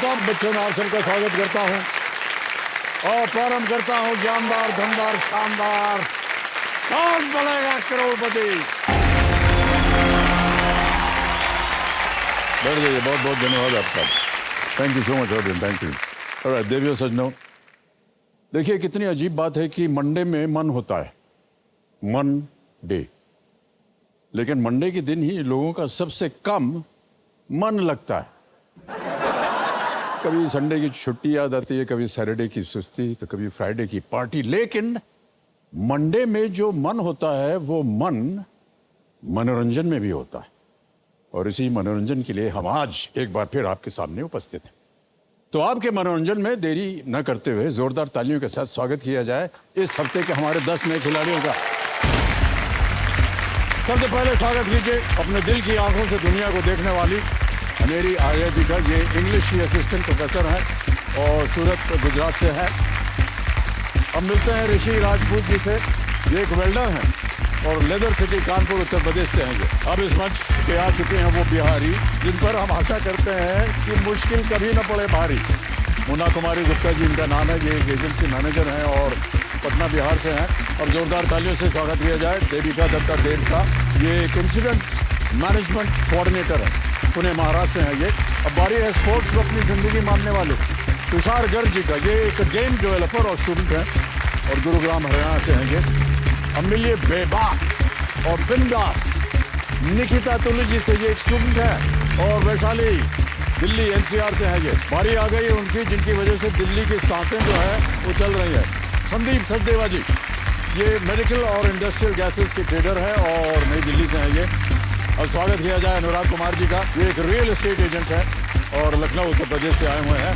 अमिताभ बच्चन आप सबका स्वागत करता हूं और प्रारंभ करता हूं जानदार धनदार शानदार कौन बनेगा करोड़पति। बैठ जाइए, बहुत बहुत धन्यवाद आपका। Thank you so much Arjun, thank you. Alright देवियों सज्जनों, देखिए कितनी अजीब बात है कि मंडे में मन होता है, मन डे, लेकिन मंडे के दिन ही लोगों का सबसे कम मन लगता है। कभी संडे की छुट्टी याद आती है, कभी सैटरडे की सुस्ती, तो कभी फ्राइडे की पार्टी, लेकिन मंडे में जो मन होता है वो मन मनोरंजन में भी होता है। और इसी मनोरंजन के लिए हम आज एक बार फिर आपके सामने उपस्थित हैं। तो आपके मनोरंजन में देरी न करते हुए जोरदार तालियों के साथ स्वागत किया जाए इस हफ्ते के हमारे 10 नए खिलाड़ियों का। सबसे पहले स्वागत कीजिए अपने दिल की आंखों से दुनिया को देखने वाली अनेरी आर्या जी का। ये इंग्लिश की असिस्टेंट प्रोफेसर हैं और सूरत गुजरात से है। अब मिलते हैं ऋषि राजपूत जी से। ये एक वेल्डर हैं और लेदर सिटी कानपुर उत्तर प्रदेश से हैं। अब इस मंच पे आ चुके हैं वो बिहारी जिन पर हम आशा करते हैं कि मुश्किल कभी न पड़े भारी। मुन्ना कुमारी गुप्ता जी इनका नाम है। ये एक एजेंसी मैनेजर हैं और पटना बिहार से हैं। अब जोरदार तालियों से स्वागत किया जाए देविका दत्ता देव का। ये एक इंसिडेंट मैनेजमेंट कोऑर्डिनेटर है, पुणे महाराष्ट्र से हैं ये। अब बारी है स्पोर्ट्स को अपनी जिंदगी मानने वाले तुषार गर्ग जी का। ये एक गेम डेवलपर और स्टूडेंट हैं और गुरुग्राम हरियाणा से हैं ये। अब मिलिए बेबाक और बिंदास निकिता तुलू जी से। ये एक स्टूडेंट है और वैशाली दिल्ली एनसीआर से हैं ये। बारी आ गई उनकी जिनकी वजह से दिल्ली की सांसें जो है वो चल रही है। संदीप सचदेवा जी, ये मेडिकल और इंडस्ट्रियल गैसेस के ट्रेडर हैं और नई दिल्ली से हैं ये। अब स्वागत किया जाए अनुराग कुमार जी का। ये एक रियल एस्टेट एजेंट है और लखनऊ उत्तर प्रदेश से आए हुए हैं।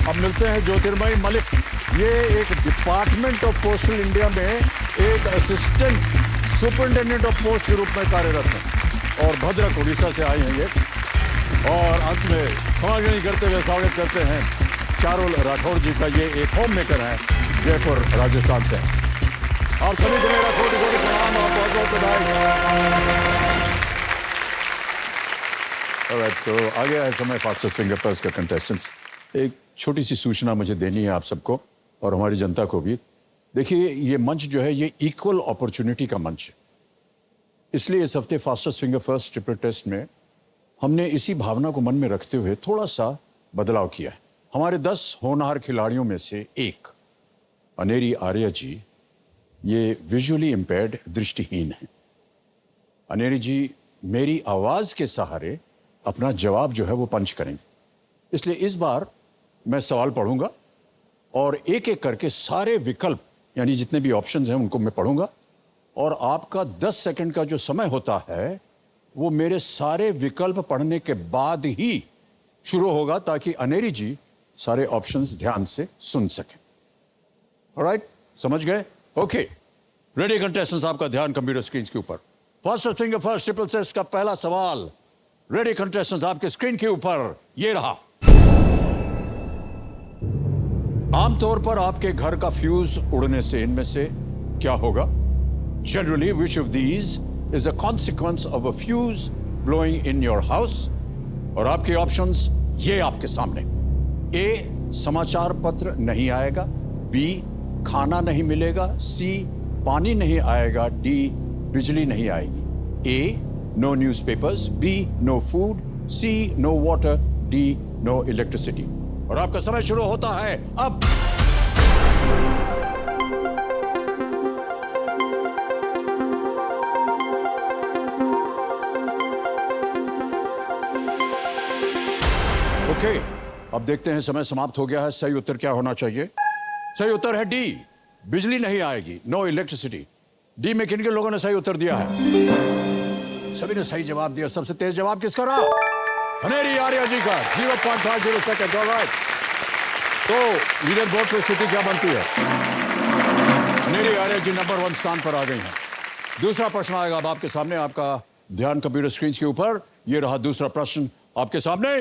अब मिलते हैं ज्योतिर्मयी मलिक। ये एक डिपार्टमेंट ऑफ पोस्टल इंडिया में एक असिस्टेंट सुपरिटेंडेंट ऑफ पोस्ट के रूप में कार्यरत हैं और भद्रक उड़ीसा से आए हैं ये। और अंत में समागनी करते हुए स्वागत करते हैं चारुल राठौड़ जी का। ये एक होम मेकर है, जयपुर राजस्थान से। आप सभी को मेरा कोटि कोटि प्रणाम और बहुत बहुत बधाई। तो आ गया है समय फास्टेस्ट फिंगर फर्स्ट का कंटेस्टेंट्स। एक छोटी सी सूचना मुझे देनी है आप सबको और हमारी जनता को भी। देखिए ये मंच जो है ये इक्वल अपॉर्चुनिटी का मंच है, इसलिए इस हफ्ते fastest finger first triple test में हमने इसी भावना को मन में रखते हुए थोड़ा सा बदलाव किया है। हमारे 10 होनहार खिलाड़ियों में से एक अनेरी आर्या जी ये विजुअली इम्पेयर्ड दृष्टिहीन है। अनेरी जी मेरी आवाज के सहारे अपना जवाब जो है वो पंच करेंगे, इसलिए इस बार मैं सवाल पढ़ूंगा और एक एक करके सारे विकल्प यानी जितने भी ऑप्शंस हैं उनको मैं पढ़ूंगा और आपका 10 सेकंड का जो समय होता है वो मेरे सारे विकल्प पढ़ने के बाद ही शुरू होगा ताकि अनेरी जी सारे ऑप्शंस ध्यान से सुन सकें। ऑलराइट, समझ गए? ओके, रेडी कंटेस्टेंट्स, आपका ध्यान कंप्यूटर स्क्रीन के ऊपर। Fastest finger first triple test का पहला सवाल रेडी कंटेस्टेंट्स आपके स्क्रीन के ऊपर ये रहा। आमतौर पर आपके घर का फ्यूज उड़ने से इनमें से क्या होगा? Generally which of these is a consequence of a fuse blowing in your house? और आपके ऑप्शंस ये आपके सामने। ए, समाचार पत्र नहीं आएगा। बी, खाना नहीं मिलेगा। सी, पानी नहीं आएगा। डी, बिजली नहीं आएगी। A, no newspapers. B, no food. C, no water. D, no electricity. और आपका समय शुरू होता है अब। ओके, अब देखते हैं समय समाप्त हो गया है। सही उत्तर क्या होना चाहिए? सही उत्तर है डी, बिजली नहीं आएगी, नो इलेक्ट्रिसिटी। डी में किन किन लोगों ने सही उत्तर दिया है? सभी ने सही जवाब दिया। सबसे तेज जवाब किसका रहा? अनेरी आर्या जी का। 0.50 सेकंड। ऑलराइट, तो लीडर बोर्ड की स्थिति क्या बनती है? अनेरी आर्या जी नंबर 1 स्थान पर आ गई हैं। दूसरा प्रश्न आएगा अब आपके सामने। आपका ध्यान कंप्यूटर स्क्रीन के ऊपर। यह रहा दूसरा प्रश्न आपके सामने।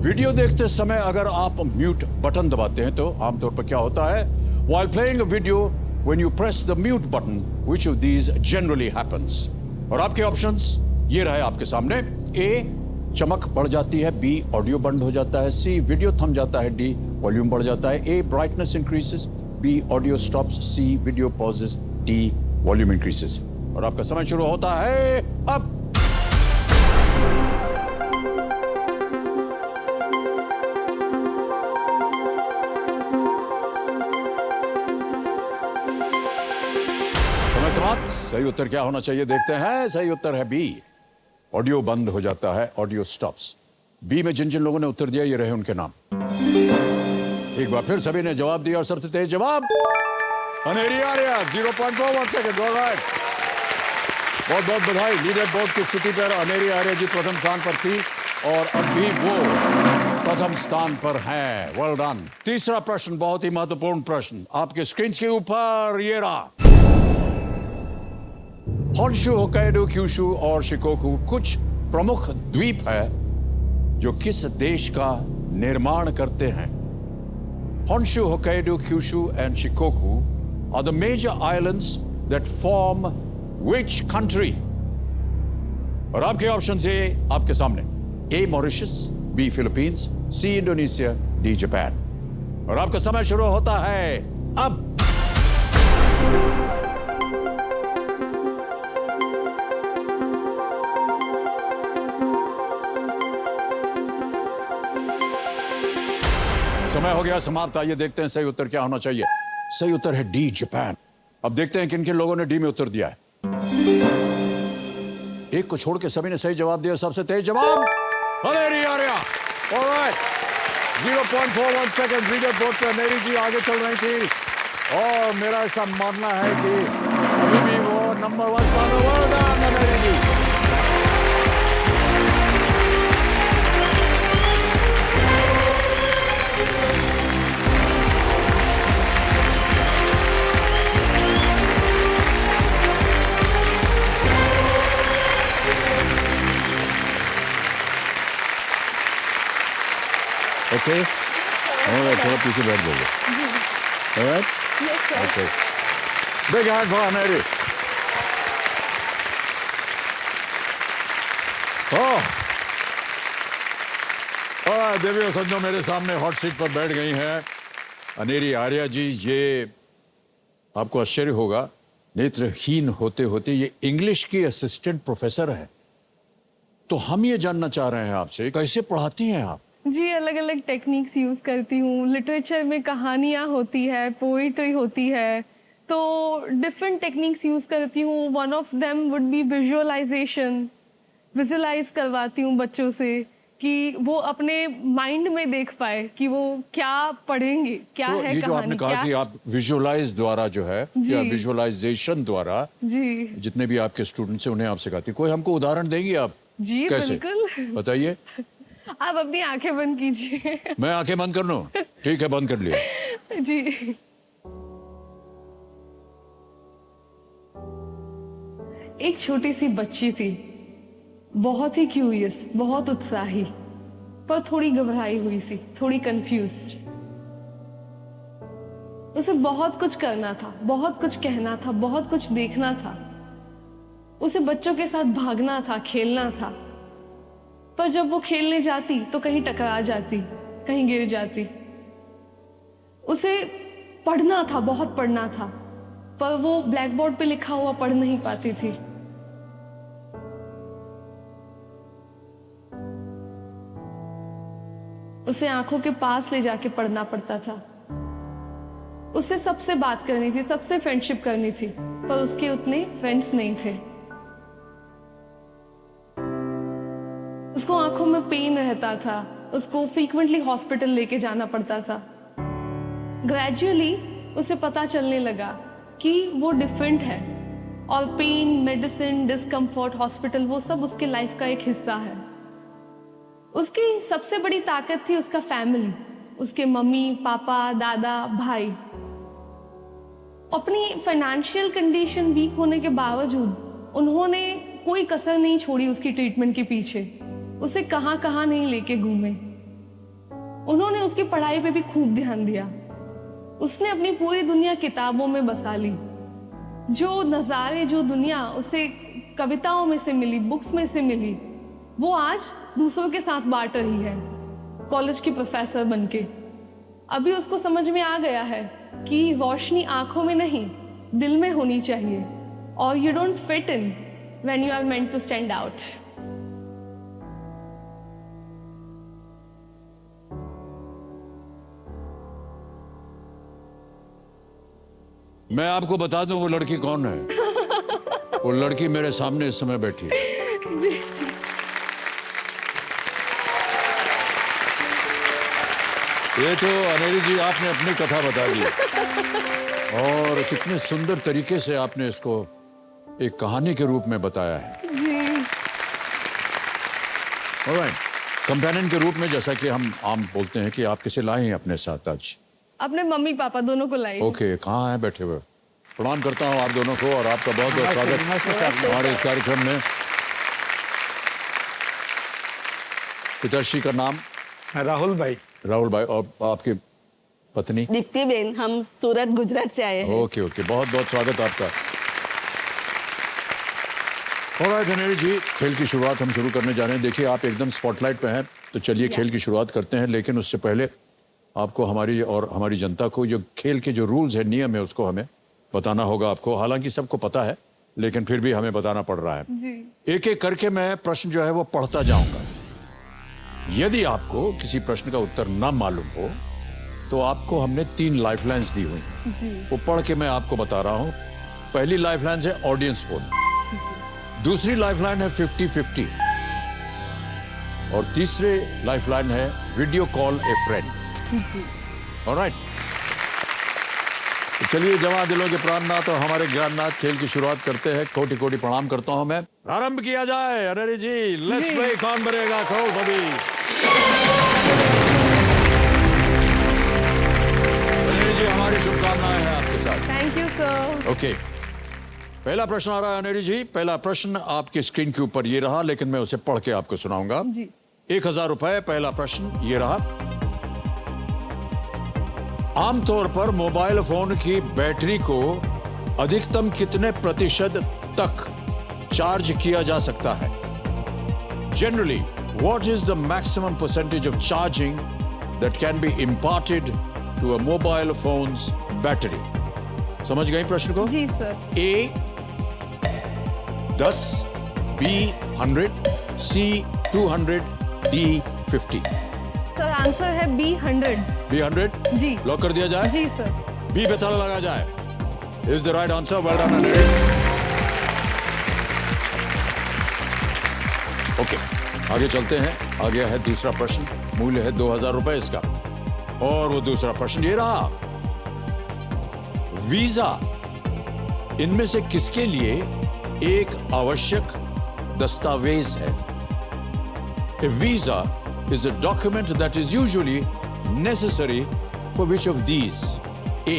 वीडियो देखते समय अगर आप म्यूट बटन दबाते हैं तो आमतौर पर क्या होता है? While playing a video, when you press the mute button, which of these generally happens? और आपके ऑप्शंस ये रहे आपके सामने। ए, चमक बढ़ जाती है, बी ऑडियो बंद हो जाता है, सी वीडियो थम जाता है, डी वॉल्यूम बढ़ जाता है, A brightness increases, B audio stops, C video pauses, D volume increases. और आपका समय शुरू होता है अब। समय समाप्त। सही उत्तर क्या होना चाहिए देखते हैं। सही उत्तर है बी, ऑडियो बंद हो जाता है, ऑडियो स्टॉप्स। बी में जिन जिन लोगों ने उत्तर दिया ये रहे उनके नाम। एक बार फिर सभी ने जवाब दिया और सबसे तेज जवाब अनेरी आर्या 0.41 सेकंड। ऑलराइट, बहुत बहुत बधाई। लीडर बोर्ड की स्थिति पर अनेरी आर्या जी प्रथम स्थान पर थी और अब भी वो प्रथम स्थान पर हैं। Well done. तीसरा प्रश्न बहुत ही महत्वपूर्ण प्रश्न आपके स्क्रीन के ऊपर ये रहा। होन्शु, होक्काइडो, क्यूशु और शिकोकू कुछ प्रमुख द्वीप है जो किस देश का निर्माण करते हैं? Honshu, Hokkaido, Kyushu and Shikoku are the major islands that form which country? और आपके ऑप्शंस ये आपके सामने। A Mauritius, B Philippines, C Indonesia, D Japan. और आपका समय शुरू होता है अब। समय हो गया समाप्त। आइए देखते हैं सही उत्तर क्या होना चाहिए। सही उत्तर है डी जापान। अब देखते हैं किन किन लोगों ने डी में उत्तर दिया है। एक को छोड़ के सभी ने सही जवाब दिया। सबसे तेज जवाब Aneri Arya. Alright, 0.41 second leader board पे अनेरी जी आगे चल रही थी और मेरा ऐसा मानना है कि अभी भी वो नंबर 1 स्थान पर। वेल डन अनेरी जी। ओके, थोड़ा पीछे बैठ जाइए। Alright? Yes, sir. Okay. Big hand for Anery. देवियों संजो मेरे सामने हॉट सीट पर बैठ गई हैं अनेरी आर्या जी। ये आपको आश्चर्य होगा, नेत्रहीन होते होते ये इंग्लिश की असिस्टेंट प्रोफेसर है। तो हम ये जानना चाह रहे हैं आपसे, कैसे पढ़ाती हैं आप? जी, अलग अलग टेक्निक्स यूज़ करती हूँ। लिटरेचर में कहानियाँ होती है, पोइट्री होती है, तो डिफरेंट टेक्निक्स यूज़ करती हूँ। One of them would be visualisation. Visualise करवाती हूँ बच्चों से कि वो अपने माइंड में देख पाए कि वो क्या पढ़ेंगे, क्या तो है ये जो आपने कहा कि आप विजुअलाइज द्वारा जो है या विजुअलाइजेशन द्वारा जी जितने भी आपके स्टूडेंट्स हैं उन्हें आप सिखाती, कोई हमको उदाहरण देंगी आप? जी कैसे? बिल्कुल, बताइए। आप अपनी आंखें बंद कीजिए। मैं आंखें बंद कर लूं? ठीक है, बंद कर लिया। जी, एक छोटी सी बच्ची थी, बहुत ही क्यूरियस, बहुत उत्साही, पर थोड़ी घबराई हुई सी, थोड़ी कंफ्यूज्ड। उसे बहुत कुछ करना था, बहुत कुछ कहना था, बहुत कुछ देखना था। उसे बच्चों के साथ भागना था, खेलना था, पर जब वो खेलने जाती तो कहीं टकरा जाती, कहीं गिर जाती। उसे पढ़ना था, बहुत पढ़ना था, पर वो ब्लैक बोर्ड पे लिखा हुआ पढ़ नहीं पाती थी। उसे आंखों के पास ले जाके पढ़ना पड़ता था। उससे सबसे बात करनी थी, सबसे फ्रेंडशिप करनी थी, पर उसके उतने फ्रेंड्स नहीं थे। उसको आंखों में पेन रहता था, उसको फ्रीक्वेंटली हॉस्पिटल लेके जाना पड़ता था। ग्रेजुअली उसे पता चलने लगा कि वो डिफरेंट है और पेन, मेडिसिन, डिस्कम्फर्ट, हॉस्पिटल, वो सब उसके लाइफ का एक हिस्सा है। उसकी सबसे बड़ी ताकत थी उसका फैमिली, उसके मम्मी, पापा, दादा, भाई। अपनी फाइनेंशियल कंडीशन वीक होने के बावजूद उन्होंने कोई कसर नहीं छोड़ी उसकी ट्रीटमेंट के पीछे। उसे कहाँ कहाँ नहीं लेके घूमे। उन्होंने उसकी पढ़ाई पे भी खूब ध्यान दिया। उसने अपनी पूरी दुनिया किताबों में बसा ली। जो नज़ारे, जो दुनिया उसे कविताओं में से मिली, बुक्स में से मिली, वो आज दूसरों के साथ बांट रही है, कॉलेज की प्रोफेसर बनके। अभी उसको समझ में आ गया है कि रोशनी आंखों में नहीं, दिल में होनी चाहिए, और you don't fit in when you are meant to stand out. मैं आपको बता दूं वो लड़की कौन है। वो लड़की मेरे सामने इस समय बैठी है। ये तो अनेरी जी आपने अपनी कथा बता दी और कितने सुंदर तरीके से आपने इसको एक कहानी के रूप में बताया है। जी। ऑलराइट, कंपेनियन के रूप में, जैसा कि हम आम बोलते हैं कि आप किसे लाए हैं अपने साथ आज? अपने मम्मी पापा दोनों को लाई। ओके, कहाँ हैं बैठे हुए? प्रणाम करता हूँ आप दोनों को और आपका बहुत बहुत स्वागत हमारे इस कार्यक्रम में। पिताश्री का नाम? राहुल भाई। राहुल भाई। और आपकी पत्नी? दीप्ति बेन। हम सूरत गुजरात से आए हैं। ओके ओके, बहुत बहुत स्वागत आपका। ऑलराइट अनेरी जी, खेल की शुरुआत हम शुरू करने जा रहे हैं। देखिए आप एकदम स्पॉटलाइट पे हैं, तो चलिए खेल की शुरुआत करते हैं। लेकिन उससे पहले आपको हमारी और हमारी जनता को जो खेल के जो रूल्स है, नियम है, उसको हमें बताना होगा आपको। हालांकि सबको पता है, लेकिन फिर भी हमें बताना पड़ रहा है जी। एक एक करके मैं प्रश्न जो है वो पढ़ता जाऊंगा। यदि आपको किसी प्रश्न का उत्तर ना मालूम हो तो आपको हमने 3 लाइफलाइंस दी हुई हैं। जी। वो पढ़ के मैं आपको बता रहा हूं। पहली लाइफलाइन है ऑडियंस फोन, दूसरी लाइफलाइन है 50-50 और तीसरी लाइफलाइन है वीडियो कॉल ए फ्रेंड। जी। ऑलराइट, तो चलिए जवां दिलों के प्राणनाथ और हमारे ज्ञाननाथ, खेल की शुरुआत करते हैं। कोटि कोटि प्रणाम करता हूं मैं। प्रारंभ किया जाए। अरे जी, लेट्स प्ले कौन बनेगा करोड़पति। अरे जी, हमारी शुभकामनाएं हैं आपके साथ। Thank you sir. ओके, पहला प्रश्न आ रहा है अनेरी जी। पहला प्रश्न आपकी स्क्रीन के ऊपर ये रहा, लेकिन मैं उसे पढ़ के आपको सुनाऊंगा। जी। 1000 रुपए। पहला प्रश्न ये रहा। आमतौर पर मोबाइल फोन की बैटरी को अधिकतम कितने प्रतिशत तक चार्ज किया जा सकता है? Generally what is the maximum percentage of charging that can be imparted to a mobile phones battery? समझ गई प्रश्न को? जी sir. A 10, B 100, C 200, D 50। Sir answer है B 100। B 100 जी। लॉक कर दिया जाए? जी सर। B पे ताला लगा जाए। Is the right answer. Well done Aneri. Okay, आगे चलते हैं। आ गया है दूसरा प्रश्न। मूल्य है 2000 रुपए इसका। और वो दूसरा प्रश्न ये रहा। वीजा इनमें से किसके लिए एक आवश्यक दस्तावेज है? A visa is a document that is usually necessary for which of these? A.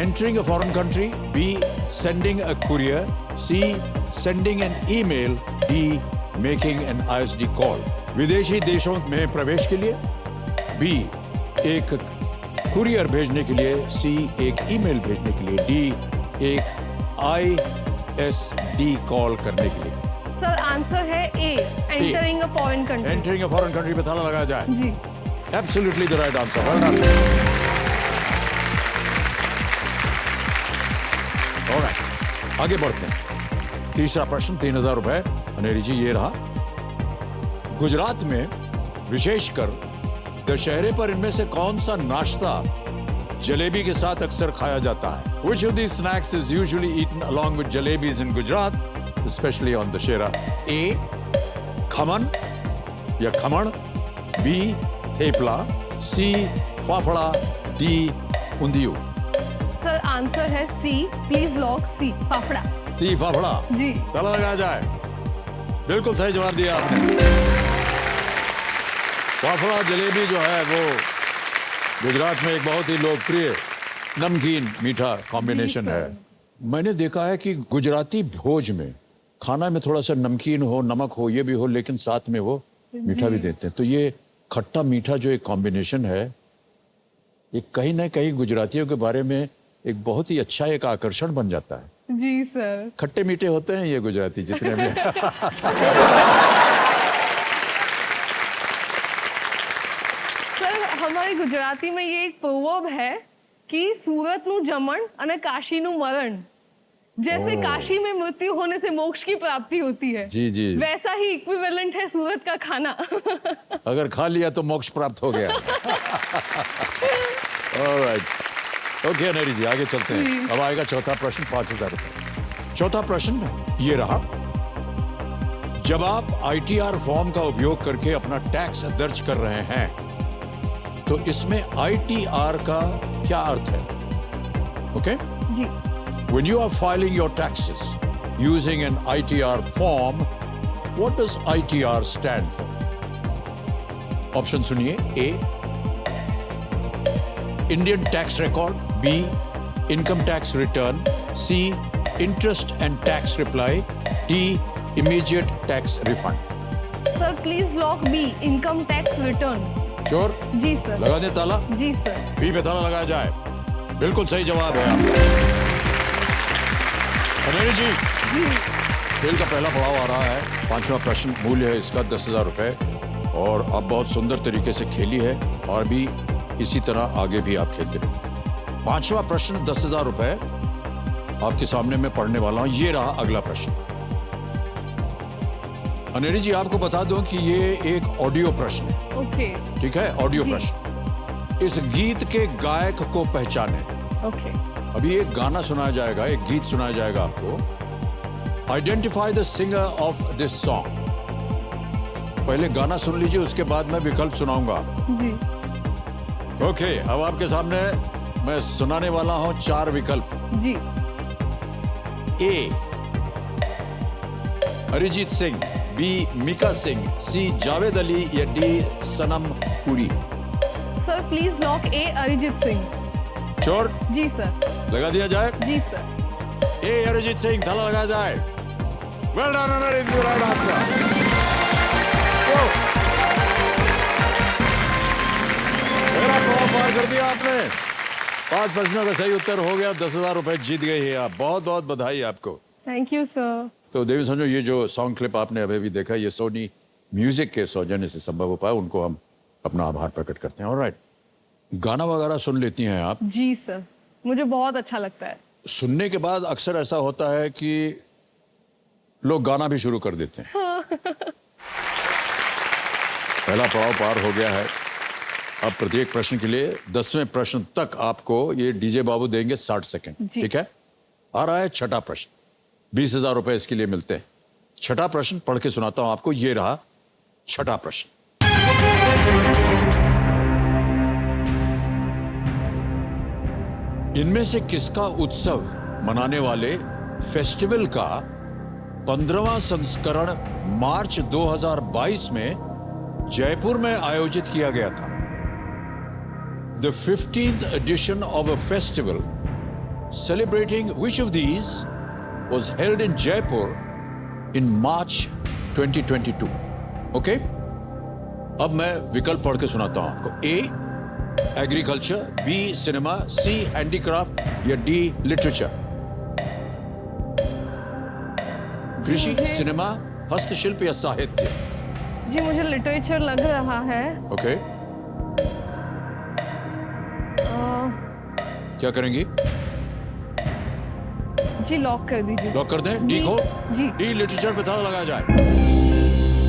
Entering a foreign country. B. Sending a courier. C. Sending an email. D. Making an ISD call. विदेशी देशों में प्रवेश के लिए। B. एक courier भेजने के लिए। C. एक ईमेल भेजने के लिए। D. एक ISD कॉल करने के लिए। सर आंसर है A, entering a foreign country. Entering a foreign country पे ताला लगाया जाए। जी। Absolutely the right answer. Well done. Alright, आगे बढ़ते हैं। तीसरा प्रश्न 3000 रुपए। अनेरी जी ये रहा। गुजरात में विशेषकर दशहरे पर इनमें से कौन सा नाश्ता जलेबी के साथ अक्सर खाया जाता है? Which of these snacks is usually eaten along with jalebis in Gujarat, especially on Dussehra? A. Khaman या khaman. B. Thepla. C. Fafda. D. Undhiyu. Sir answer है C, please lock C, fafda. C. Fafda. जी। ताला लगाया जाए। बिल्कुल सही जवाब दिया आपने। फाफड़ा जलेबी जो है वो गुजरात में एक बहुत ही लोकप्रिय नमकीन मीठा कॉम्बिनेशन जी, है। सर। मैंने देखा है कि गुजराती भोज में खाना में थोड़ा सा नमकीन हो, नमक हो, ये भी हो, लेकिन साथ में वो मीठा भी देते हैं। तो ये खट्टा मीठा जो एक कॉम्बिनेशन है, ये कहीं ना कहीं गुजरातियों के बारे में एक बहुत ही अच्छा एक आकर्षण बन जाता है। जी सर। खट्टे मीठे होते हैं ये गुजराती जितने भी। सर हमारी गुजराती में ये एक प्रोवर्ब है कि सूरत नु जमण अने काशी नु मरण। जैसे काशी में मृत्यु होने से मोक्ष की प्राप्ति होती है, जी जी, वैसा ही इक्विवेलेंट है सूरत का खाना। अगर खा लिया तो मोक्ष प्राप्त हो गया। ऑलराइट, ओके अनेरी जी आगे चलते हैं। अब आएगा चौथा प्रश्न, 5,000 रुपए। चौथा प्रश्न ये रहा, जब आप ITR फॉर्म का उपयोग करके अपना टैक्स दर्ज कर रहे हैं तो इसमें ITR का क्या अर्थ है? ओके जी। When you are filing your taxes using an ITR form, what does ITR stand for? Option सुनिए, A, Indian tax record, B, income tax return, C, interest and tax reply, D, immediate tax refund. Sir please lock B, income tax return. Sure? जी sir. लगा दे ताला? जी sir. B पे ताला लगाया जाए। बिल्कुल सही जवाब है आपका। अनिल जी, खेल का पहला पड़ाव आ रहा है। 5वां प्रश्न, मूल्य है इसका 10,000 रुपए और आप बहुत सुंदर तरीके से खेली है और भी इसी तरह आगे भी आप खेलते रहे। 5वां प्रश्न 10,000 रुपए आपके सामने मैं पढ़ने वाला हूं। ये रहा अगला प्रश्न। अनिल जी आपको बता दूं कि ये एक ऑडियो प्रश्न है। ओके। ठीक है, ऑडियो जी। प्रश्न। इस गीत के गायक को पहचाने। ओके। अभी एक गाना सुनाया जाएगा, एक गीत सुनाया जाएगा आपको। Identify the singer of this song. पहले गाना सुन लीजिए, उसके बाद मैं विकल्प सुनाऊंगा आपको। जी। ओके, अब आपके सामने मैं सुनाने वाला हूं 4 विकल्प। जी। A, Arijit Singh, B, Mika Singh, C, Javed Ali या D, Sanam Puri. Sir please lock A, Arijit Singh. Sure? जी सर। लगा दिया जाए? जी सर। ए, अरिजीत सिंह, थाला लगाया जाए। Well done Anil, right answer. मेरा पड़ाव पार कर दिया आपने। 5 प्रश्नों का सही उत्तर हो गया, 10,000 रुपए जीत गए हैं आप। बहुत बहुत बधाई आपको। Thank you sir. तो देवी समझो, ये जो सॉन्ग क्लिप आपने अभी भी देखा, ये सोनी म्यूजिक के सौजन्य से संभव हो पाया। उनको हम अपना आभार प्रकट करते हैं। ऑलराइट, गाना वगैरह सुन लेती हैं आप? जी सर, मुझे बहुत अच्छा लगता है। सुनने के बाद अक्सर ऐसा होता है कि लोग गाना भी शुरू कर देते हैं। पहला पड़ाव पार हो गया है। अब प्रत्येक प्रश्न के लिए 10वें प्रश्न तक आपको ये डीजे बाबू देंगे 60 सेकंड। ठीक है, आ रहा है छठा प्रश्न। 20,000 रुपए इसके लिए मिलते हैं। छठा प्रश्न पढ़ के सुनाता हूं आपको। ये रहा छठा प्रश्न। इनमें से किसका उत्सव मनाने वाले फेस्टिवल का 15वां संस्करण मार्च 2022 में जयपुर में आयोजित किया गया था? The 15th edition of a festival celebrating which of these was held in Jaipur in March 2022? Okay? अब मैं विकल्प पढ़ के सुनाता हूं आपको। A, agriculture, B, cinema, C, handicraft या डी, लिटरेचर। कृषि, सिनेमा, हस्तशिल्प या साहित्य? जी मुझे लिटरेचर लग रहा है। ओके, क्या करेंगे? जी लॉक कर दीजिए। लॉक कर दें? डी को? जी। डी, लिटरेचर पे ताला लगाया जाए।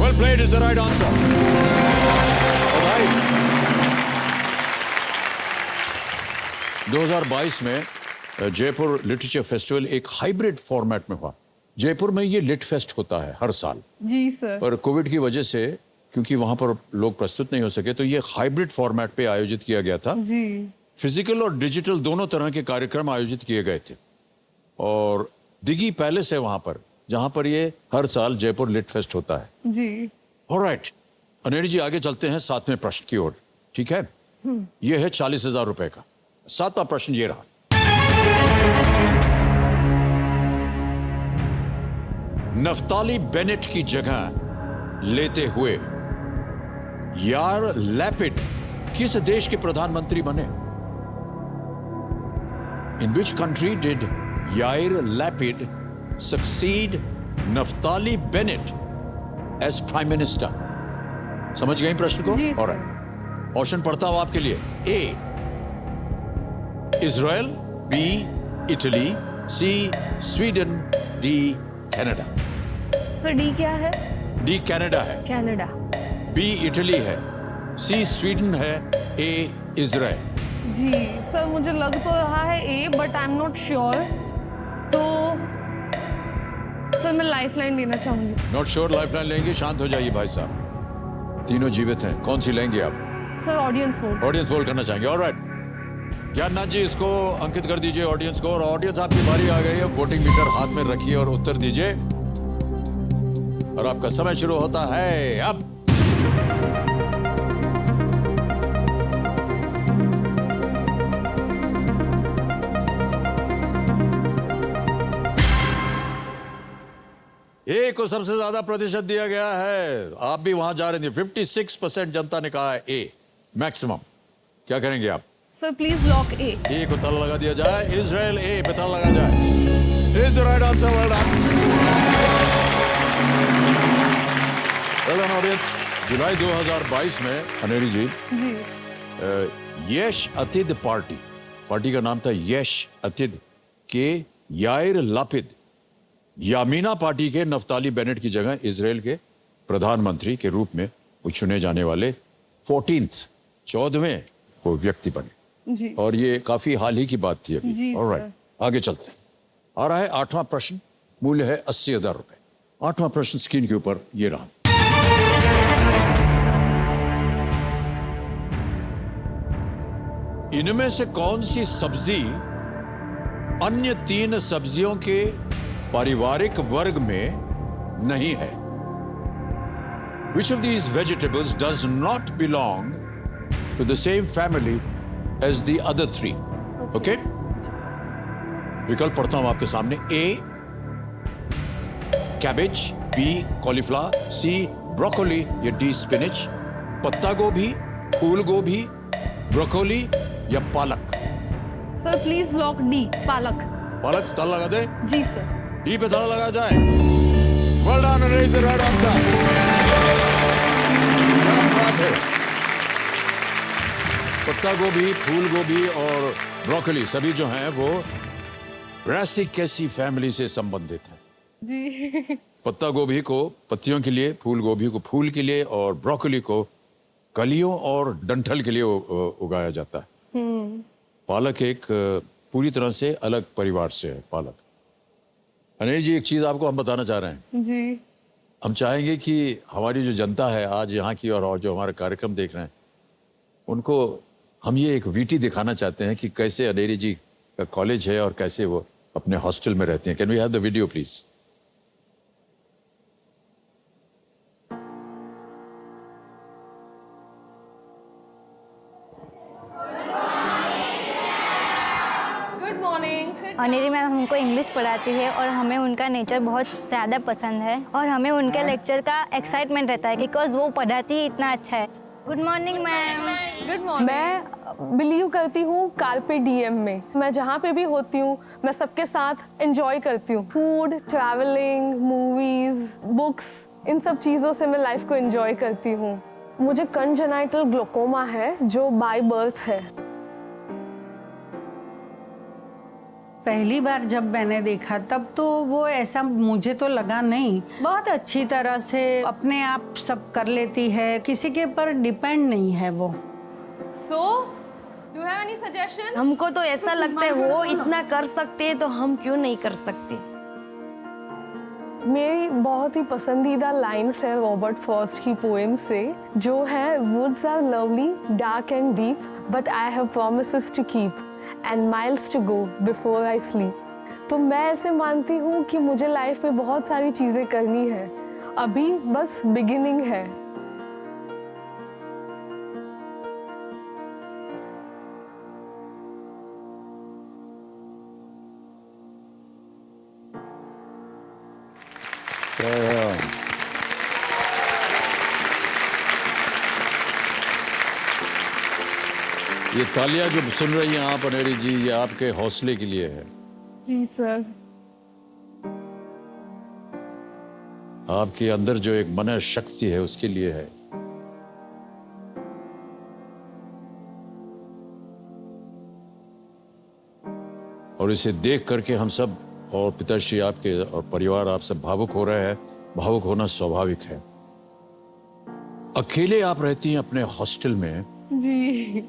Well played is the right answer. Alright, 2022 में जयपुर लिटरेचर फेस्टिवल एक हाइब्रिड फॉर्मेट में हुआ। जयपुर में ये लिट फेस्ट होता है हर साल, जी सर। पर कोविड की वजह से क्योंकि वहां पर लोग प्रस्तुत नहीं हो सके तो ये हाइब्रिड फॉर्मेट पे आयोजित किया गया था। जी। फिजिकल और डिजिटल दोनों तरह के कार्यक्रम आयोजित किए गए थे और दिघी पैलेस है वहां पर, जहां पर ये हर साल जयपुर लिट फेस्ट होता है। जी। ऑलराइट, अनिल जी आगे चलते हैं 7वें प्रश्न की ओर। ठीक है, ये है 40,000 रुपए का। 7वां प्रश्न ये रहा। नफ्ताली बेनेट की जगह लेते हुए यार लैपिड किस देश के प्रधानमंत्री बने? In which country did Yair Lapid succeed Naftali Bennett as Prime Minister? समझ गए प्रश्न को? जी, सर। Alright. ऑप्शन पढ़ता हूं आपके लिए। A. Israel, B. Italy, C. Sweden, D. Canada. Sir D क्या है? D. Canada है, कनाडा। B. Italy है, C. Sweden है, A. Israel. जी सर, मुझे लग तो रहा है A, but I am not sure. तो सर मैं लाइफलाइन लेना चाहूंगी। नॉट श्योर, लाइफलाइन लेंगे? शांत हो जाइए भाई साहब, तीनों जीवित हैं, कौन सी लेंगे आप? Sir audience vote. Audience poll करना चाहेंगे? ऑलराइट, ज्ञाननाथ जी इसको अंकित कर दीजिए ऑडियंस को। और ऑडियंस आपकी बारी आ गई है, वोटिंग मीटर हाथ में रखिए और उत्तर दीजिए, और आपका समय शुरू होता है अब। ए को सबसे ज्यादा प्रतिशत दिया गया है, आप भी वहां जा रहे थे। 56% जनता ने कहा है ए मैक्सिमम। क्या करेंगे आप? सर प्लीज लॉक ए। ए को ताला लगा दिया जाए, इजराइल ए पे ताला लगा जाए। Is the right answer. Well done, well done audience. जुलाई 2022 में अनेरी जी, यश अतिद पार्टी का नाम था यश अतिद के याइर लापिद यामीना पार्टी के नफ्ताली बेनेट की जगह इजराइल के प्रधानमंत्री के रूप में चुने जाने वाले 14वें वो व्यक्ति बने। जी। और ये काफी हाल ही की बात थी अभी। जी, ऑलराइट, सर। आगे चलते हैं। आ रहा है 8वां प्रश्न, मूल्य है 80,000 रुपए। 8वां प्रश्न स्क्रीन के ऊपर ये रहा। इनमें से कौन सी सब्जी अन्य 3 सब्जियों के पारिवारिक वर्ग में नहीं है? Which of these vegetables does not belong to the same family as the other 3? Okay? विकल्प पढ़ता हूं आपके सामने। A. Cabbage, B. Cauliflower, C. Broccoli या D. स्पिनिच। पत्ता गोभी, फूल गोभी, ब्रोकोली या पालक? सर प्लीज लॉक डी, पालक। पालक ताला लगा दे। जी सर। डी पे ताला लगा जाए। Well done, and it's the right answer. क्या बात है। पत्ता गोभी, फूल गोभी और ब्रोकोली सभी जो हैं वो ब्रासिकेसी फैमिली से संबंधित हैं। जी। पत्ता गोभी को पत्तियों के लिए, फूल गोभी को फूल के लिए और ब्रोकोली को कलियों और डंठल के लिए उगाया जाता है। पालक एक पूरी तरह से अलग परिवार से है पालक। अनिल जी, एक चीज आपको हम बताना चाह रहे हैं। जी। हम चाहेंगे कि हमारी जो जनता है आज यहाँ की और जो हमारा कार्यक्रम देख रहे हैं, उनको हम ये एक वीटी दिखाना चाहते हैं कि कैसे अनेरी जी का कॉलेज है और कैसे वो अपने हॉस्टल में रहते हैं। Can we have the video please? Aneri ma'am हमको इंग्लिश पढ़ाती है और हमें उनका नेचर बहुत ज़्यादा पसंद है और हमें उनके लेक्चर का एक्साइटमेंट रहता है बिकॉज वो पढ़ाती ही इतना अच्छा है। Good morning ma'am. Good morning. मैं बिलीव करती हूँ कार्पे डीएम में। मैं जहाँ पे भी होती हूँ मैं सबके साथ एंजॉय करती हूँ। फूड, ट्रैवलिंग, मूवीज, बुक्स, इन सब चीज़ों से मैं लाइफ को एंजॉय करती हूँ। मुझे कंजेनाइटल ग्लोकोमा है जो बाय बर्थ है। पहली बार जब मैंने देखा तब तो वो ऐसा मुझे तो लगा नहीं। बहुत अच्छी तरह से अपने आप सब कर लेती है, किसी के ऊपर डिपेंड नहीं है वो। So, do you have any suggestion? हमको तो ऐसा लगता है वो इतना कर सकते हैं तो हम क्यों नहीं कर सकते। मेरी बहुत ही पसंदीदा लाइन्स है रॉबर्ट फ्रॉस्ट की पोएम से, जो है woods are lovely, dark and deep, but I have promises to keep and miles to go before I sleep। तो मैं ऐसे मानती हूँ कि मुझे लाइफ में बहुत सारी चीज़ें करनी है, अभी बस बिगिनिंग है। ये तालियां जो सुन रही हैं आप अनेरी जी, ये आपके हौसले के लिए है। जी सर। आपके अंदर जो एक मन शक्ति है उसके लिए है। और इसे देख करके हम सब और पिताश्री आपके और परिवार आप सब भावुक हो रहे हैं। भावुक होना स्वाभाविक है। अकेले आप रहती हैं अपने हॉस्टल में, जी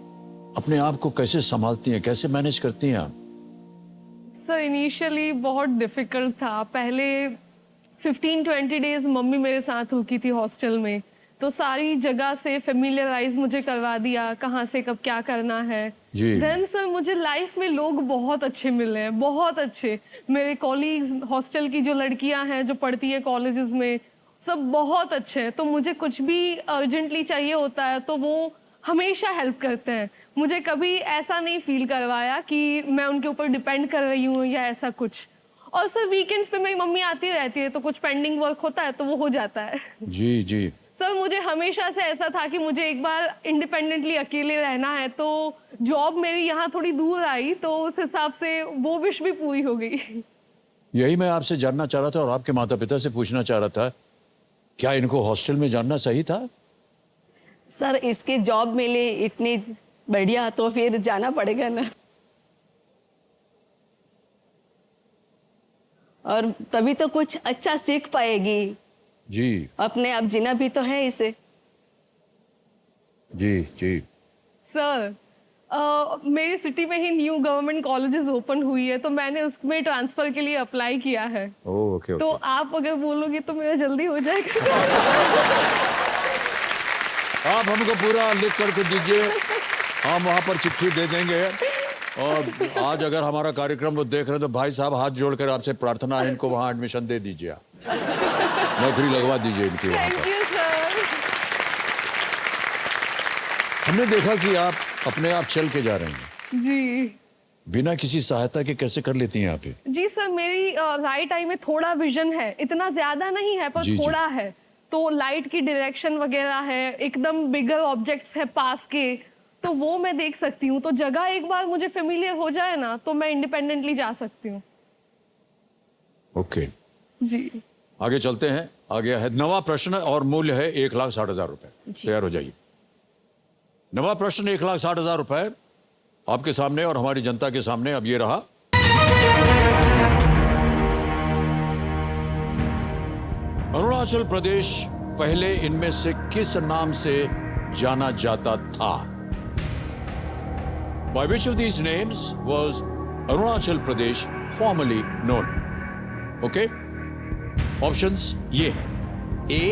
अपने आप को कैसे संभालती हैं, कैसे मैनेज करती हैं आप? सर इनिशियली बहुत डिफिकल्ट था। पहले 15-20 डेज मम्मी मेरे साथ रुकी थी हॉस्टल में, तो सारी जगह से फेमिलियराइज मुझे करवा दिया, कहाँ से कब क्या करना है। जी। देन सर मुझे लाइफ में लोग बहुत अच्छे मिले हैं, बहुत अच्छे। मेरे कॉलीग्स, हॉस्टल की जो लड़कियां हैं जो पढ़ती है कॉलेजेस में, सब बहुत अच्छे हैं। तो मुझे कुछ भी अर्जेंटली चाहिए होता है तो वो हमेशा हेल्प करते हैं। मुझे कभी ऐसा नहीं फील करवाया कि मैं उनके ऊपर डिपेंड कर रही हूँ या ऐसा कुछ। और सर वीकेंड्स पे मेरी मम्मी आती रहती है, तो कुछ पेंडिंग वर्क होता है तो वो हो जाता है। जी जी। सर मुझे हमेशा से ऐसा था कि मुझे एक बार इंडिपेंडेंटली अकेले रहना है, तो जॉब मेरी यहाँ थोड़ी दूर आई तो उस हिसाब से वो विश भी पूरी हो गई। यही मैं आपसे जानना चाह रहा था और आपके माता पिता से पूछना चाह रहा था, क्या इनको हॉस्टल में जानना सही था? सर इसके जॉब मिले इतनी बढ़िया तो फिर जाना पड़ेगा ना, और तभी तो कुछ अच्छा सीख पाएगी। जी अपने आप जीना भी तो है इसे। जी जी। सर मेरी सिटी में ही न्यू गवर्नमेंट कॉलेजेस ओपन हुई है, तो मैंने उसमें ट्रांसफर के लिए अप्लाई किया है। ओके तो आप अगर बोलोगे तो मेरा जल्दी हो जाएगा। आप हमको पूरा लिख करके दीजिए, हम वहाँ पर चिट्ठी दे देंगे। और आज अगर हमारा कार्यक्रम वो देख रहे हैं तो भाई साहब हाथ जोड़कर आपसे प्रार्थना है, इनको वहाँ एडमिशन दे दीजिए, आप नौकरी लगवा दीजिए इनकी वहाँ थैंक पर। You sir. हमने देखा कि आप अपने आप चल के जा रही हैं, जी बिना किसी सहायता के कैसे कर लेती हैं आप ये? जी सर, मेरी राइट आई में थोड़ा विजन है, इतना ज्यादा नहीं है पर जी, जी। थोड़ा है। तो लाइट की डायरेक्शन वगैरह है, एकदम बिगर ऑब्जेक्ट्स है पास के, तो वो मैं देख सकती हूँ। तो जगह एक बार मुझे फेमिलियर हो जाए ना तो मैं इंडिपेंडेंटली जा सकती हूँ। ओके, जी आगे चलते हैं। आ गया है नवा प्रश्न और मूल्य है 1,60,000 रुपए। तैयार हो जाइए। नवा प्रश्न 1,60,000 रुपए आपके सामने और हमारी जनता के सामने अब ये रहा। अरुणाचल प्रदेश पहले इनमें से किस नाम से जाना जाता था? By which of these names was Arunachal Pradesh formerly known? Okay? Options ये हैं। A.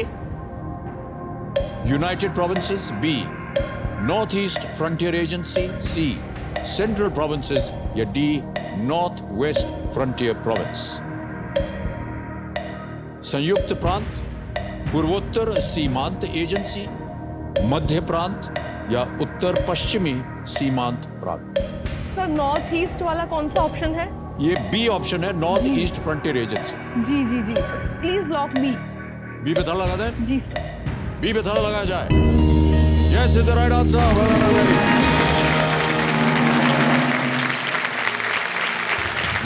United Provinces, B. Northeast Frontier Agency, C. Central Provinces या D. Northwest Frontier Province। संयुक्त प्रांत, पूर्वोत्तर सीमांत एजेंसी, मध्य प्रांत या उत्तर पश्चिमी सीमांत प्रांत। सर, नॉर्थ ईस्ट वाला कौन सा ऑप्शन है? ये बी ऑप्शन है, नॉर्थ ईस्ट फ्रंटियर एजेंसी। जी जी जी, प्लीज लॉक बी। बी पे ताला लगा दें? जी सर। बी पे ताला लगाया जाए। Yes is the right answer.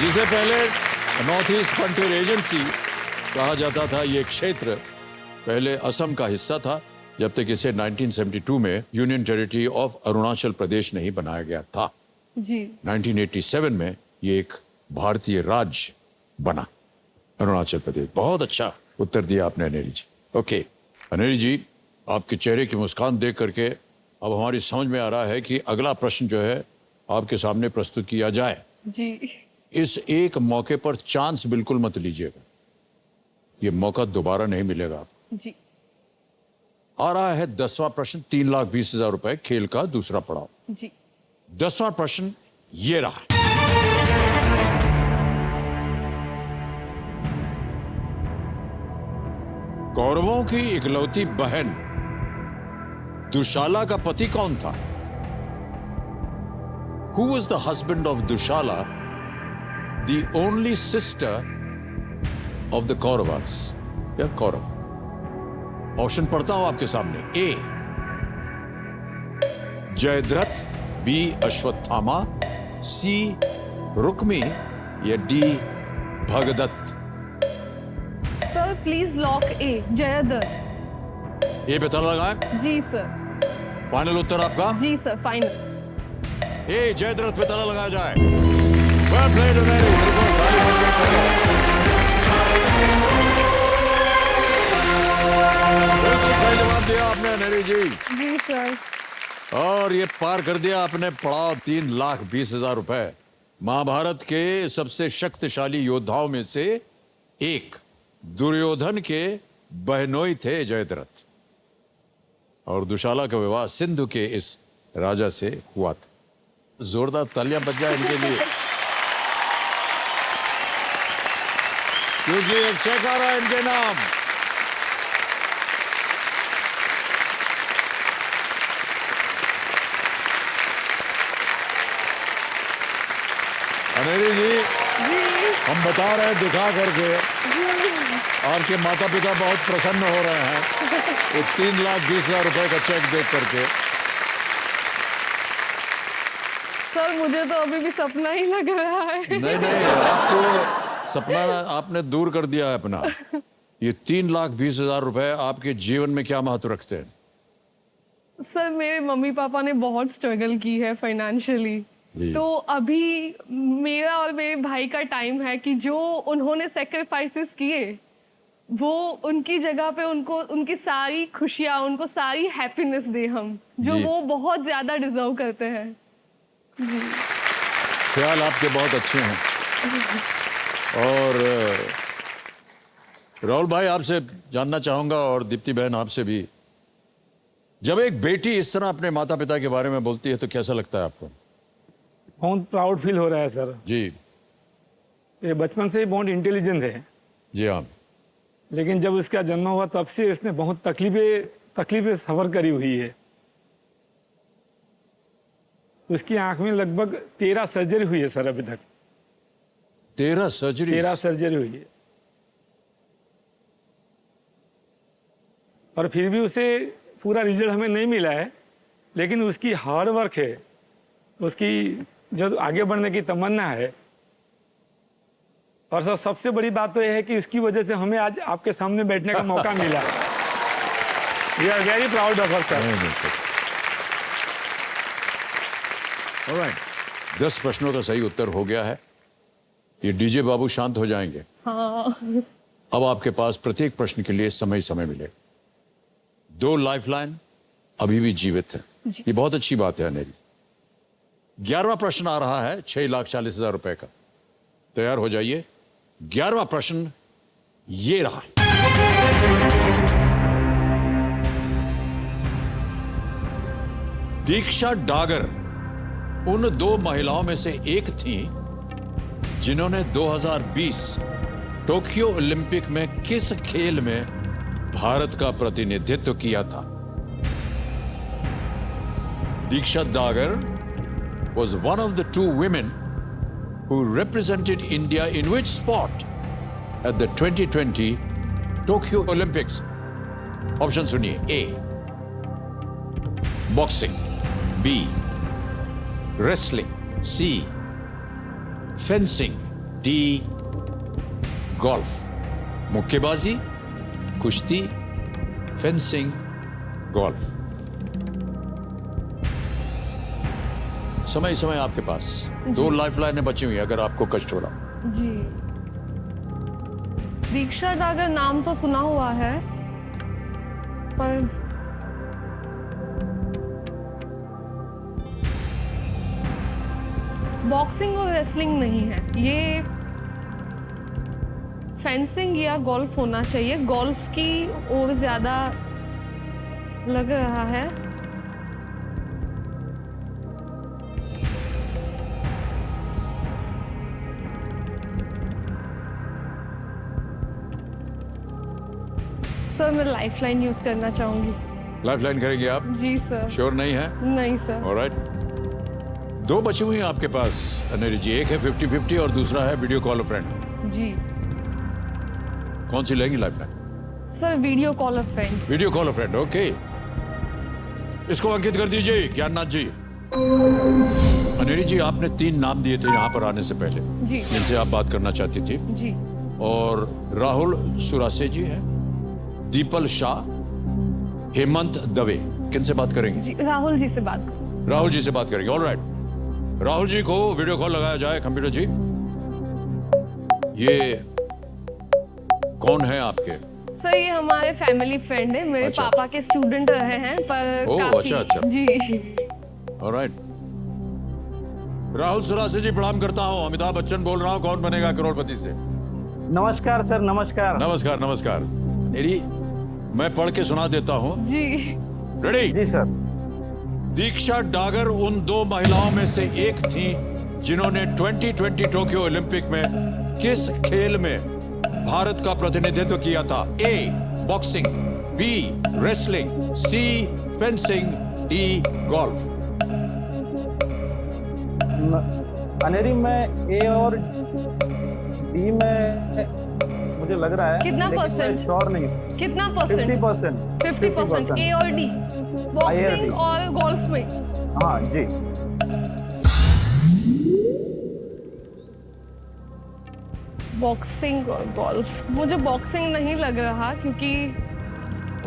जिसे पहले नॉर्थ ईस्ट फ्रंटियर एजेंसी कहा जाता था, ये क्षेत्र पहले असम का हिस्सा था, जब तक इसे 1972 में union territory of Arunachal Pradesh नहीं बनाया गया था। जी 1987 में ये एक भारतीय राज्य बना, अरुणाचल प्रदेश। बहुत अच्छा उत्तर दिया आपने अनेरी जी। ओके अनेरी जी, आपके चेहरे की मुस्कान देख करके अब हमारी समझ में आ रहा है कि अगला प्रश्न जो है आपके सामने प्रस्तुत किया जाए। जी इस एक मौके पर चांस बिल्कुल मत लीजिएगा, ये मौका दोबारा नहीं मिलेगा आपको। जी। आ रहा है 10वां प्रश्न, 3,20,000 रुपए, खेल का दूसरा पड़ाव। जी 10वां प्रश्न ये रहा। कौरवों की इकलौती बहन दुशाला का पति कौन था? Who was the husband of Dushala, the only sister of the Kauravas? या कौरव। ऑप्शन पढ़ता हूं आपके सामने। A Jayadratha, B Ashwatthama, C Rukmi या D Bhagadatta? Sir please lock A, Jayadatta. A पे ताला लगाएं। जी सर। फाइनल उत्तर आपका? जी सर, फाइनल। ए जयद्रथ पे ताला लगाया जाए। वेल प्लेड अनेरी, बिल्कुल ताली बजाइए। बिल्कुल सही जवाब दिया आपने अनेरी जी। जी सर। और ये पार कर दिया आपने पड़ाव 3,20,000 रुपए। महाभारत के सबसे शक्तिशाली योद्धाओं में से एक दुर्योधन के बहनोई थे जयद्रथ, और दुशाला का विवाह सिंधु के इस राजा से हुआ था। जोरदार तालियां बज जाए इनके लिए, क्योंकि एक चेक आ रहा है इनके नाम। अनेरी जी, हम बता रहे हैं दिखा करके, आपके माता पिता बहुत प्रसन्न हो रहे हैं 3,20,000 रुपए का चेक देख करके। सर मुझे तो अभी भी सपना ही लग रहा है। नहीं, आपको सपना आपने दूर कर दिया है अपना। ये 3,20,000 रुपए आपके जीवन में क्या महत्व रखते हैं? सर मेरे मम्मी पापा ने बहुत स्ट्रगल की है फाइनेंशियली, तो अभी मेरा और मेरे भाई का टाइम है कि जो उन्होंने सेक्रीफाइसेस किए, वो उनकी जगह पे उनको उनकी सारी खुशियाँ, उनको सारी हैप्पीनेस दे हम, जो वो बहुत ज्यादा डिजर्व करते हैं। ख्याल आपके बहुत अच्छे हैं। और राहुल भाई आपसे जानना चाहूंगा, और दीप्ति बहन आपसे भी, जब एक बेटी इस तरह अपने माता पिता के बारे में बोलती है तो कैसा लगता है आपको? बहुत प्राउड फील हो रहा है सर। जी। ये बचपन से ही बहुत इंटेलिजेंट है। जी हाँ। लेकिन जब उसका जन्म हुआ तब से इसने बहुत तकलीफें सफ़र करी हुई है। उसकी आंख में लगभग 13 सर्जरी हुई है सर अभी तक। 13 सर्जरी हुई है। और फिर भी उसे पूरा रिजल्ट हमें नहीं मिला है, लेकिन उसकी हार्ड वर्क है, उसकी जो आगे बढ़ने की तमन्ना है। और सर सबसे बड़ी बात तो यह है कि उसकी वजह से हमें आज आपके सामने बैठने का मौका मिला। We are very proud of her sir. Alright, 10 प्रश्नों का सही उत्तर हो गया है। ये डीजे बाबू शांत हो जाएंगे। हाँ। अब आपके पास प्रत्येक प्रश्न के लिए समय मिले। 2 लाइफलाइन अभी भी जीवित है, ये बहुत अच्छी बात है अनेरी। 11वां प्रश्न आ रहा है 6,40,000 रुपए का। तैयार हो जाइए। 11वां प्रश्न ये रहा। दीक्षा डागर उन 2 महिलाओं में से एक थी जिन्होंने 2020 टोक्यो ओलंपिक में किस खेल में भारत का प्रतिनिधित्व किया था? दीक्षा Dagar was one of the 2 women who represented India in which sport at the 2020 Tokyo Olympics? Option सुनिए। A. Boxing, B. Wrestling, C. Fencing, D. Golf. मुक्केबाजी, कुश्ती, फेंसिंग, गोल्फ। समय आपके पास। 2 लाइफलाइनें बची हुई अगर आपको कष्ट हो रहा। जी। दीक्षा डागर नाम तो सुना हुआ है, पर बॉक्सिंग और रेसलिंग नहीं है। ये फेंसिंग या गोल्फ होना चाहिए। गोल्फ की ओर ज्यादा लग रहा है। सर मैं लाइफलाइन यूज करना चाहूंगी। लाइफलाइन करेंगे आप? जी सर। श्योर नहीं है? नहीं सर। ऑलराइट, 2 बची हुई हैं आपके पास अनेरी जी। एक है 50-50 और दूसरा है वीडियो कॉल अ फ्रेंड। जी। कौन सी लेंगी लाइफलाइन? सर वीडियो कॉल अ फ्रेंड। वीडियो कॉल अ फ्रेंड, ओके। इसको अंकित कर दीजिए ज्ञाननाथ जी। अनेरी जी, आपने 3 नाम दिए थे यहाँ पर आने से पहले, जी। जिनसे आप बात करना चाहती थी, जी और राहुल सुरासे जी हैं, दीपल शाह, हेमंत दवे। किनसे बात करेंगे? जी, राहुल जी से बात करो। राहुल जी से बात करेंगे। ऑलराइट, राहुल जी को वीडियो कॉल लगाया जाए। कंप्यूटर जी, ये कौन है आपके? सर ये हमारे फैमिली फ्रेंड है, मेरे अच्छा। पापा के स्टूडेंट रहे हैं, पर ओह, काफी अच्छा। जी। ऑलराइट, राहुल सुरासे जी प्रणाम करता हूँ। अमिताभ बच्चन बोल रहा हूँ, कौन बनेगा करोड़पति से। नमस्कार सर, नमस्कार। नमस्कार नमस्कार। मेरी मैं पढ़ के सुना देता हूँ। जी रेडी? जी सर। दीक्षा डागर उन 2 महिलाओं में से एक थी जिन्होंने 2020 टोक्यो ओलंपिक में किस खेल में भारत का प्रतिनिधित्व किया था? ए बॉक्सिंग, बी रेसलिंग, सी फेंसिंग, डी गोल्फ। अनेरी में ए और डी में मुझे लग रहा है, कितना लेकिन मैं परसेंट? श्योर नहीं। कितना परसेंट? 50%। 50%। ए और डी, बॉक्सिंग D। और गोल्फ में। हाँ जी। बॉक्सिंग और गोल्फ, मुझे बॉक्सिंग नहीं लग रहा क्योंकि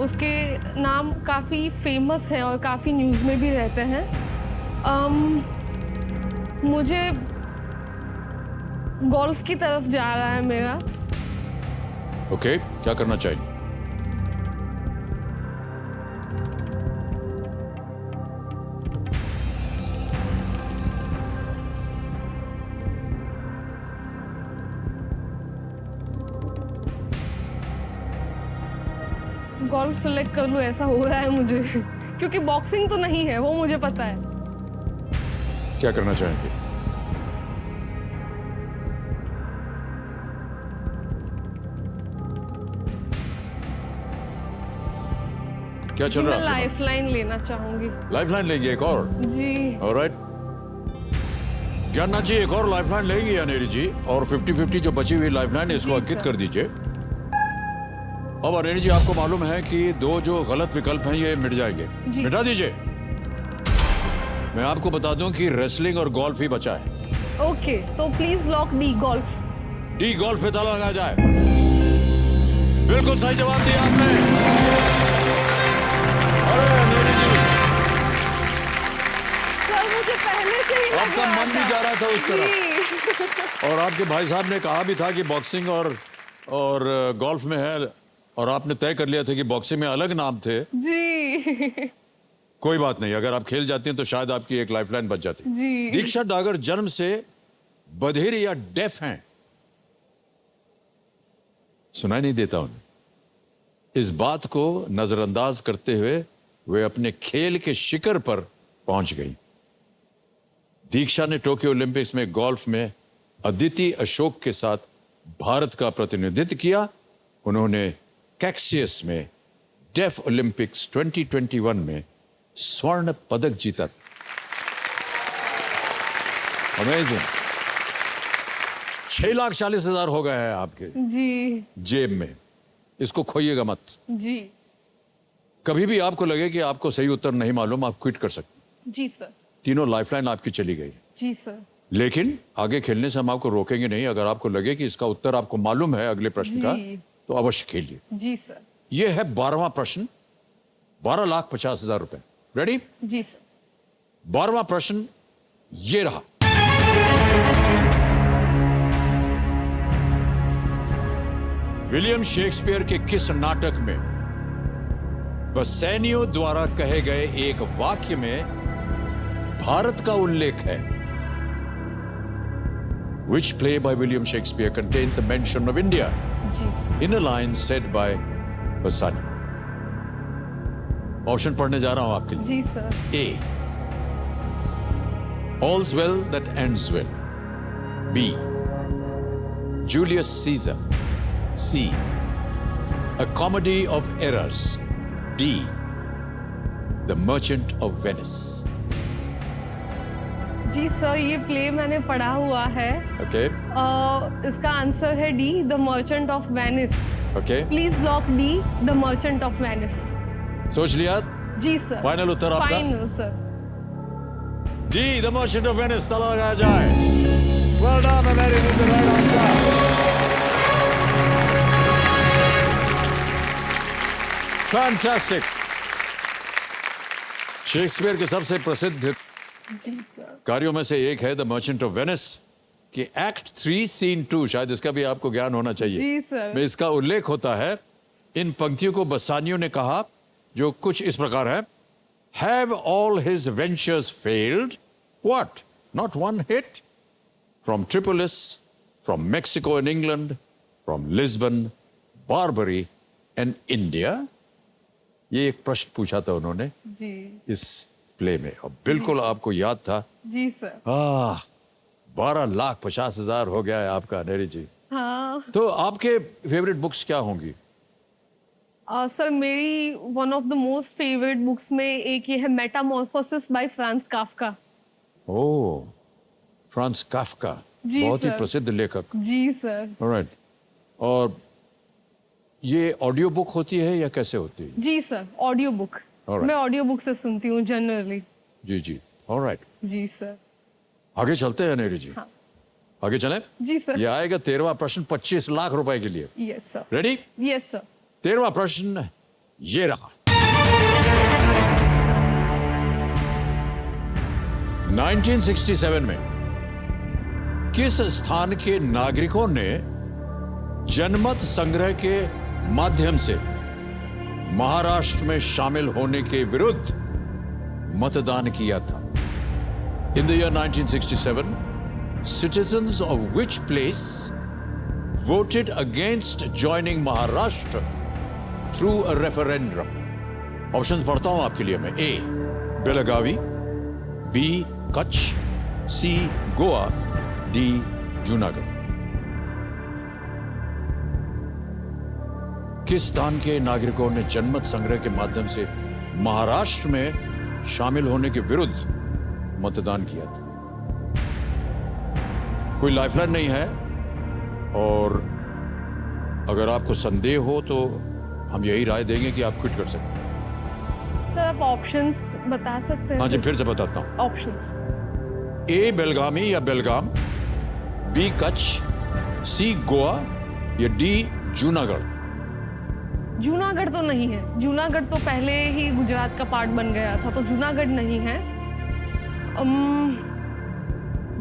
उसके नाम काफ़ी फेमस हैं और काफ़ी न्यूज़ में भी रहते हैं। मुझे गोल्फ की तरफ जा रहा है मेरा। ओके, क्या करना चाहिए? गोल्फ सेलेक्ट कर लूँ, ऐसा हो रहा है मुझे क्योंकि बॉक्सिंग तो नहीं है, वो मुझे पता है। क्या करना चाहेंगे? क्या चल मैं रहा है? लाइफलाइन लेना चाहूंगी। लाइफलाइन लेंगे एक और? जी ऑलराइट, ज्ञाननाथ जी एक और लाइफलाइन लेंगी अनेरी जी, और 50-50 जो बची हुई लाइफलाइन है इसको जी, अंकित सर। कर दीजिए। अब अनेरी जी, आपको मालूम है कि 2 जो गलत विकल्प हैं ये मिट जाएंगे। जी। मिटा दीजिए। मैं आपको बता दूं कि रेसलिंग और गोल्फ ही बचा है। ओके, तो please lock D golf. D golf पे ताला लगाया जाए। बिल्कुल सही जवाब दिया आपने। अरे अनेरी जी, सर मुझे पहले से ही लग आपका रहा मन भी था। जा रहा था उस तरफ, जी। और आपके भाई साहब ने कहा भी था कि बॉक्सिंग और गोल्फ में है, और आपने तय कर लिया था कि बॉक्सिंग में अलग नाम थे। जी कोई बात नहीं, अगर आप खेल जाती हैं तो शायद आपकी एक लाइफलाइन बच जाती। जी। दीक्षा डागर जन्म से बधिर या डेफ हैं? सुनाई नहीं देता उन्हें। इस बात को नजरअंदाज करते हुए वे अपने खेल के शिखर पर पहुंच गई। दीक्षा ने टोक्यो ओलंपिक्स में गोल्फ में अदिति अशोक के साथ भारत का प्रतिनिधित्व किया। उन्होंने कैक्सियस में डेफ ओलंपिक्स 2021 में स्वर्ण पदक जीता। अमेजिंग। 6,40,000 हो गए हैं आपके जी जेब में। इसको खोइएगा मत। जी कभी भी आपको लगे कि आपको सही उत्तर नहीं मालूम, आप क्विट कर सकते। जी सर। तीनों लाइफलाइन आपकी चली गई। जी सर। लेकिन आगे खेलने से हम आपको रोकेंगे नहीं। अगर आपको लगे कि इसका उत्तर आपको मालूम है अगले प्रश्न का, जी। तो अवश्य खेलिए। जी सर। यह है 12वां प्रश्न, 12,50,000 रुपए। रेडी? जी सर। 12वां प्रश्न ये रहा। विलियम शेक्सपियर के किस नाटक में बसैनियों द्वारा कहे गए एक वाक्य में भारत का उल्लेख है? Which play by William Shakespeare contains a mention of India जी in a line said by Basani? Option पढ़ने जा रहा हूं आपके लिए। जी sir. A. All's well that ends well. B. Julius Caesar. C. A comedy of errors. D. The Merchant of Venice. जी सर, ये प्ले मैंने पढ़ा हुआ है। Okay? इसका आंसर है D, the merchant of Venice. Okay? Please lock D, the merchant of Venice. सोच लिया? जी सर। Final उत्तर आपका? Final sir. D the merchant of Venice, ताला लगाया जाए। Well done Aneri with the right answer. Fantastic. Shakespeare के सबसे प्रसिद्ध जी सर। कार्यों में से एक है द मर्चेंट ऑफ वेनिस कि एक्ट 3 सीन 2, शायद इसका भी आपको ज्ञान होना चाहिए। जी सर। में इसका उल्लेख होता है। इन पंक्तियों को बसानियो ने कहा जो कुछ इस प्रकार है। Have all his ventures failed? What? Not one hit? From Tripolis, from Mexico and England, from Lisbon, Barbary and India? ये एक प्रश्न पूछा था उन्होंने जी इस प्ले में और बिल्कुल आपको याद था। जी सर। 12,50,000 हो गया है आपका अनेरी जी। हाँ तो आपके फेवरेट बुक्स क्या होंगी? सर मेरी one of the most favourite books में एक ये है मेटामॉर्फोसिस बाय फ्रांस काफ्का। ओह, फ्रांस काफ्का, जी बहुत ही सर। प्रसिद्ध लेखक। जी सर। ऑलराइट। और ये ऑडियो बुक होती है या कैसे होती है? जी सर, ऑडियो बुक। Alright. मैं ऑडियो बुक से सुनती हूँ जनरली। जी जी, ऑलराइट। जी सर। आगे चलते हैं अनेरी जी। हाँ। आगे चलें? जी सर। ये आएगा 13वां प्रश्न 25 लाख रुपए के लिए। Yes sir. Ready? Yes sir. 13वां प्रश्न ये रहा। 1967 में किस स्थान के नागरिकों ने जनमत संग्रह के माध्यम से महाराष्ट्र में शामिल होने के विरुद्ध मतदान किया था? In the year 1967, citizens of which place voted against joining Maharashtra through a referendum? Options पढ़ता हूं आपके लिए मैं। ए बेलगावी, बी कच्छ, सी गोवा, डी जूनागढ़। किस स्थान के नागरिकों ने जनमत संग्रह के माध्यम से महाराष्ट्र में शामिल होने के विरुद्ध मतदान किया था? कोई लाइफलाइन नहीं है और अगर आपको संदेह हो तो हम यही राय देंगे कि आप क्विट कर सकते हैं। सर आप ऑप्शंस बता सकते हैं? हाँ जी, फिर से बताता हूं। ऑप्शंस। ए बेलगामी या बेलगाम, बी कच्छ, सी गोवा या डी जूनागढ़। जूनागढ़ तो नहीं है, जूनागढ़ तो पहले ही गुजरात का पार्ट बन गया था, तो जूनागढ़ नहीं है।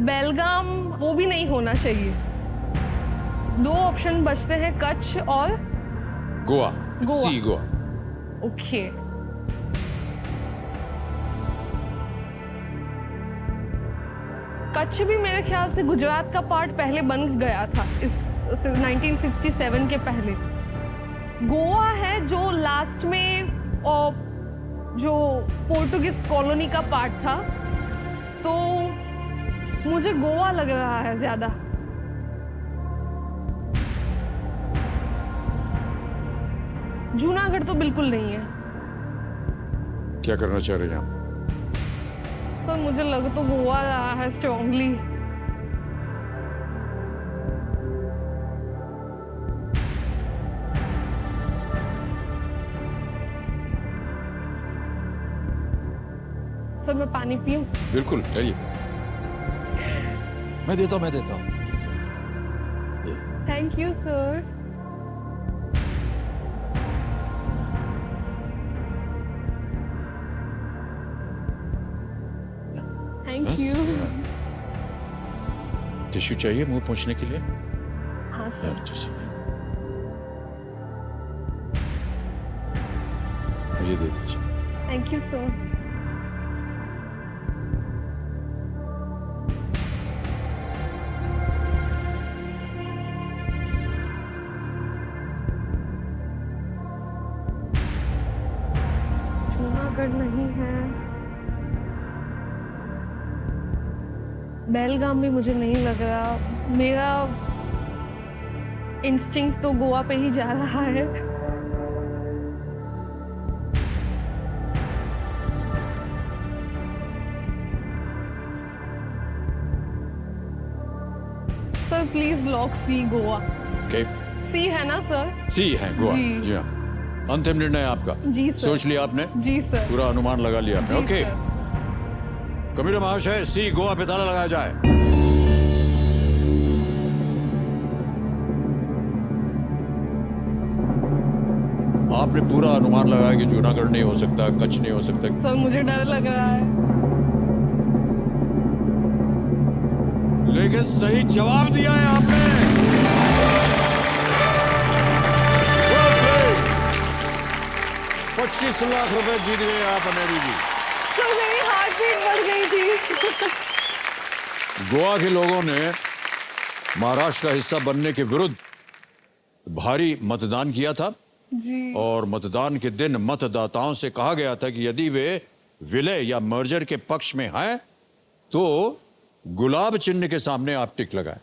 बेलगाम वो भी नहीं होना चाहिए। दो ऑप्शन बचते हैं, कच्छ और गोवा। गोवा। सी गोवा। ओके। कच्छ भी मेरे ख्याल से गुजरात का पार्ट पहले बन गया था इस 1967 के पहले। गोवा है जो लास्ट में जो पोर्टुगीज कॉलोनी का पार्ट था, तो मुझे गोवा लग रहा है ज्यादा। जूनागढ़ तो बिल्कुल नहीं है। क्या करना चाह रहे हैं आप? सर मुझे लग तो गोवा रहा है स्ट्रांगली। सर मैं पानी पीऊं? बिल्कुल, करिए। मैं देता हूं। Thank you sir. थैंक बस। यू। टिश्यू चाहिए मुंह पोंछने के लिए? हाँ सर। ये दे दीजिए। Thank you sir. जूनागढ़ नहीं है, बेलगाम भी मुझे नहीं लग रहा। मेरा इंस्टिंक्ट तो गोवा पे ही जा रहा है। Sir please lock C Goa. Okay, C है ना सर? सी है गोवा। जी। जी हाँ, अंतिम निर्णय आपका? जी सर। सोच लिया आपने? जी सर। पूरा अनुमान लगा लिया आपने? जी ओके, सर। कंप्यूटर महाशय, सी गोवा पे ताला लगाया जाए। आपने पूरा अनुमान लगाया कि जूनागढ़ नहीं हो सकता, कच्छ नहीं हो सकता। सर मुझे डर लग रहा है। लेकिन सही जवाब दिया है आपने। 25 लाख रुपए जीत गए आप अनेरी जी। सर मेरी हार्ट रेट बढ़ गई थी। गोवा के लोगों ने महाराष्ट्र का हिस्सा बनने के विरुद्ध भारी मतदान किया था जी। और मतदान के दिन मतदाताओं से कहा गया था कि यदि वे विलय या मर्जर के पक्ष में हैं तो गुलाब चिन्ह के सामने आप टिक लगाएं,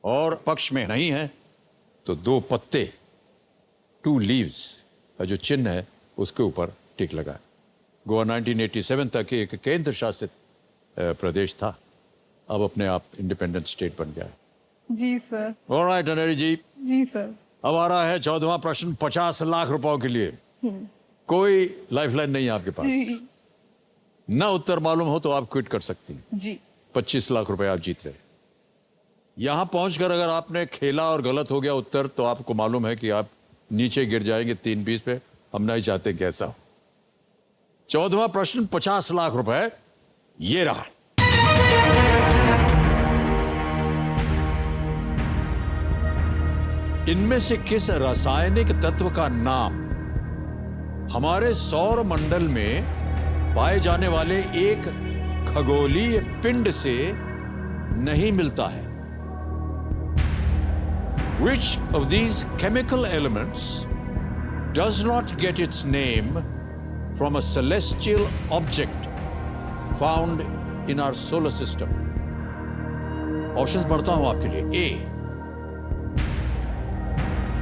और पक्ष में नहीं है तो 2 पत्ते 2 लीव्स का जो चिन्ह है उसके ऊपर टिक लगाएं। गोवा 1987 तक एक केंद्र शासित प्रदेश था, अब अपने आप इंडिपेंडेंट स्टेट बन गया है। जी सर। ऑलराइट अनेरी जी, जी सर। अब आ रहा है 14वां प्रश्न 50 लाख रुपयों के लिए। कोई लाइफलाइन नहीं है आपके पास, ना उत्तर मालूम हो तो आप क्विट कर सकती हैं। जी। 25 लाख रुपए आप जीत रहे। यहां पहुंचकर अगर आपने खेला और गलत हो गया उत्तर तो आपको मालूम है कि आप नीचे गिर जाएंगे 320 पे। हम नहीं चाहते कि ऐसा हो। 14वां प्रश्न 50 लाख रुपए ये रहा। इनमें से किस रासायनिक तत्व का नाम हमारे सौर मंडल में पाए जाने वाले एक खगोलीय पिंड से नहीं मिलता है? Which of these chemical elements does not get its name from a celestial object found in our solar system? Options पढ़ता हूं आपके लिए। A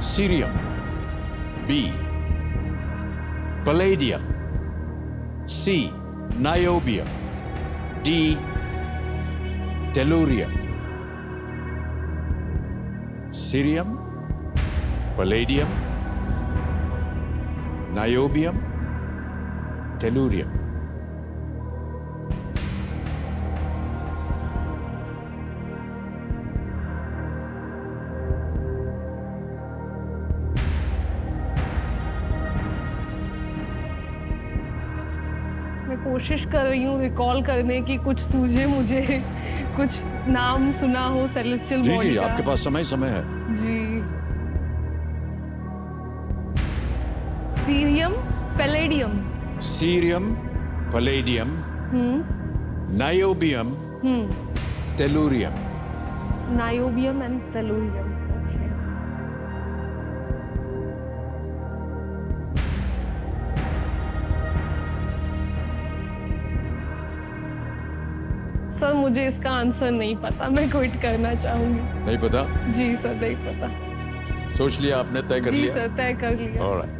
cerium, B palladium, C niobium, D tellurium. Cerium, palladium, niobium, tellurium. मैं कोशिश कर रही हूँ recall करने की, कुछ सूझे मुझे, कुछ नाम सुना हो सेलेस्टियल जी बॉडी जी, का। आपके पास समय है। जी। Cerium, palladium. Cerium, palladium, niobium, tellurium. Niobium and tellurium. Sir मुझे इसका आंसर नहीं पता, मैं क्विट करना चाहूंगी। नहीं पता? जी सर, नहीं पता। सोच लिया आपने, तय कर जी लिया? सर, तय कर लिया। Alright.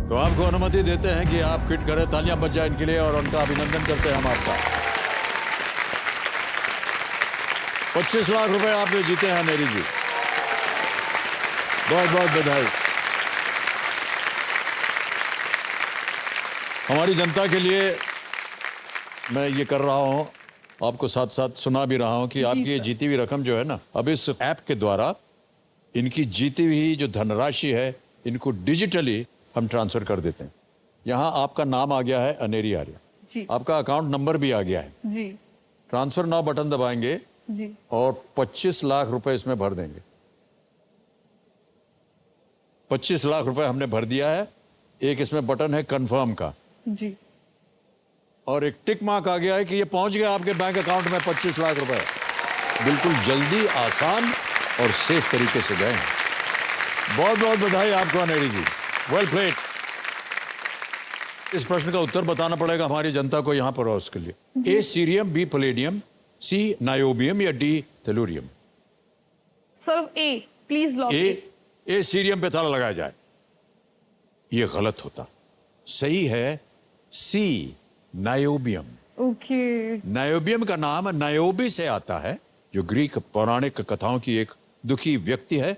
तो आपको अनुमति देते हैं कि आप क्विट करें। तालियां बज जाए इनके लिए और उनका अभिनंदन करते हैं हम आपका। 25 लाख रुपए आपने जीते हैं अनेरी जी, बहुत बहुत बधाई। हमारी जनता के लिए मैं ये कर रहा हूं, आपको साथ साथ सुना भी रहा हूं कि आपकी ये सर। जीती हुई रकम जो है ना, अब इस ऐप के द्वारा इनकी जीती हुई जो धनराशि है इनको डिजिटली हम ट्रांसफर कर देते हैं। यहाँ आपका नाम आ गया है अनेरी आर्य, जी आपका अकाउंट नंबर भी आ गया है। जी ट्रांसफर नाउ बटन दबाएंगे जी। और 25 लाख रुपए इसमें भर देंगे। 25 लाख रुपए हमने भर दिया है। एक इसमें बटन है कंफर्म का, जी। और एक टिक मार्क आ गया है कि ये पहुंच गया आपके बैंक अकाउंट में 25 लाख रुपए। बिल्कुल जल्दी, आसान और सेफ तरीके से गए। बहुत बहुत बधाई आपको अनेरी जी, वेल प्लेड। इस प्रश्न का उत्तर बताना पड़ेगा हमारी जनता को यहाँ पर और उसके लिए। A cerium, B palladium, C niobium या D tellurium? Sir A please lock. A cerium पे ताला लगाया जाए। ये गलत होता, सही है सी नायोबियम। ओके। नायोबियम का नाम नायोबी से आता है, जो ग्रीक पौराणिक कथाओं की एक दुखी व्यक्ति है।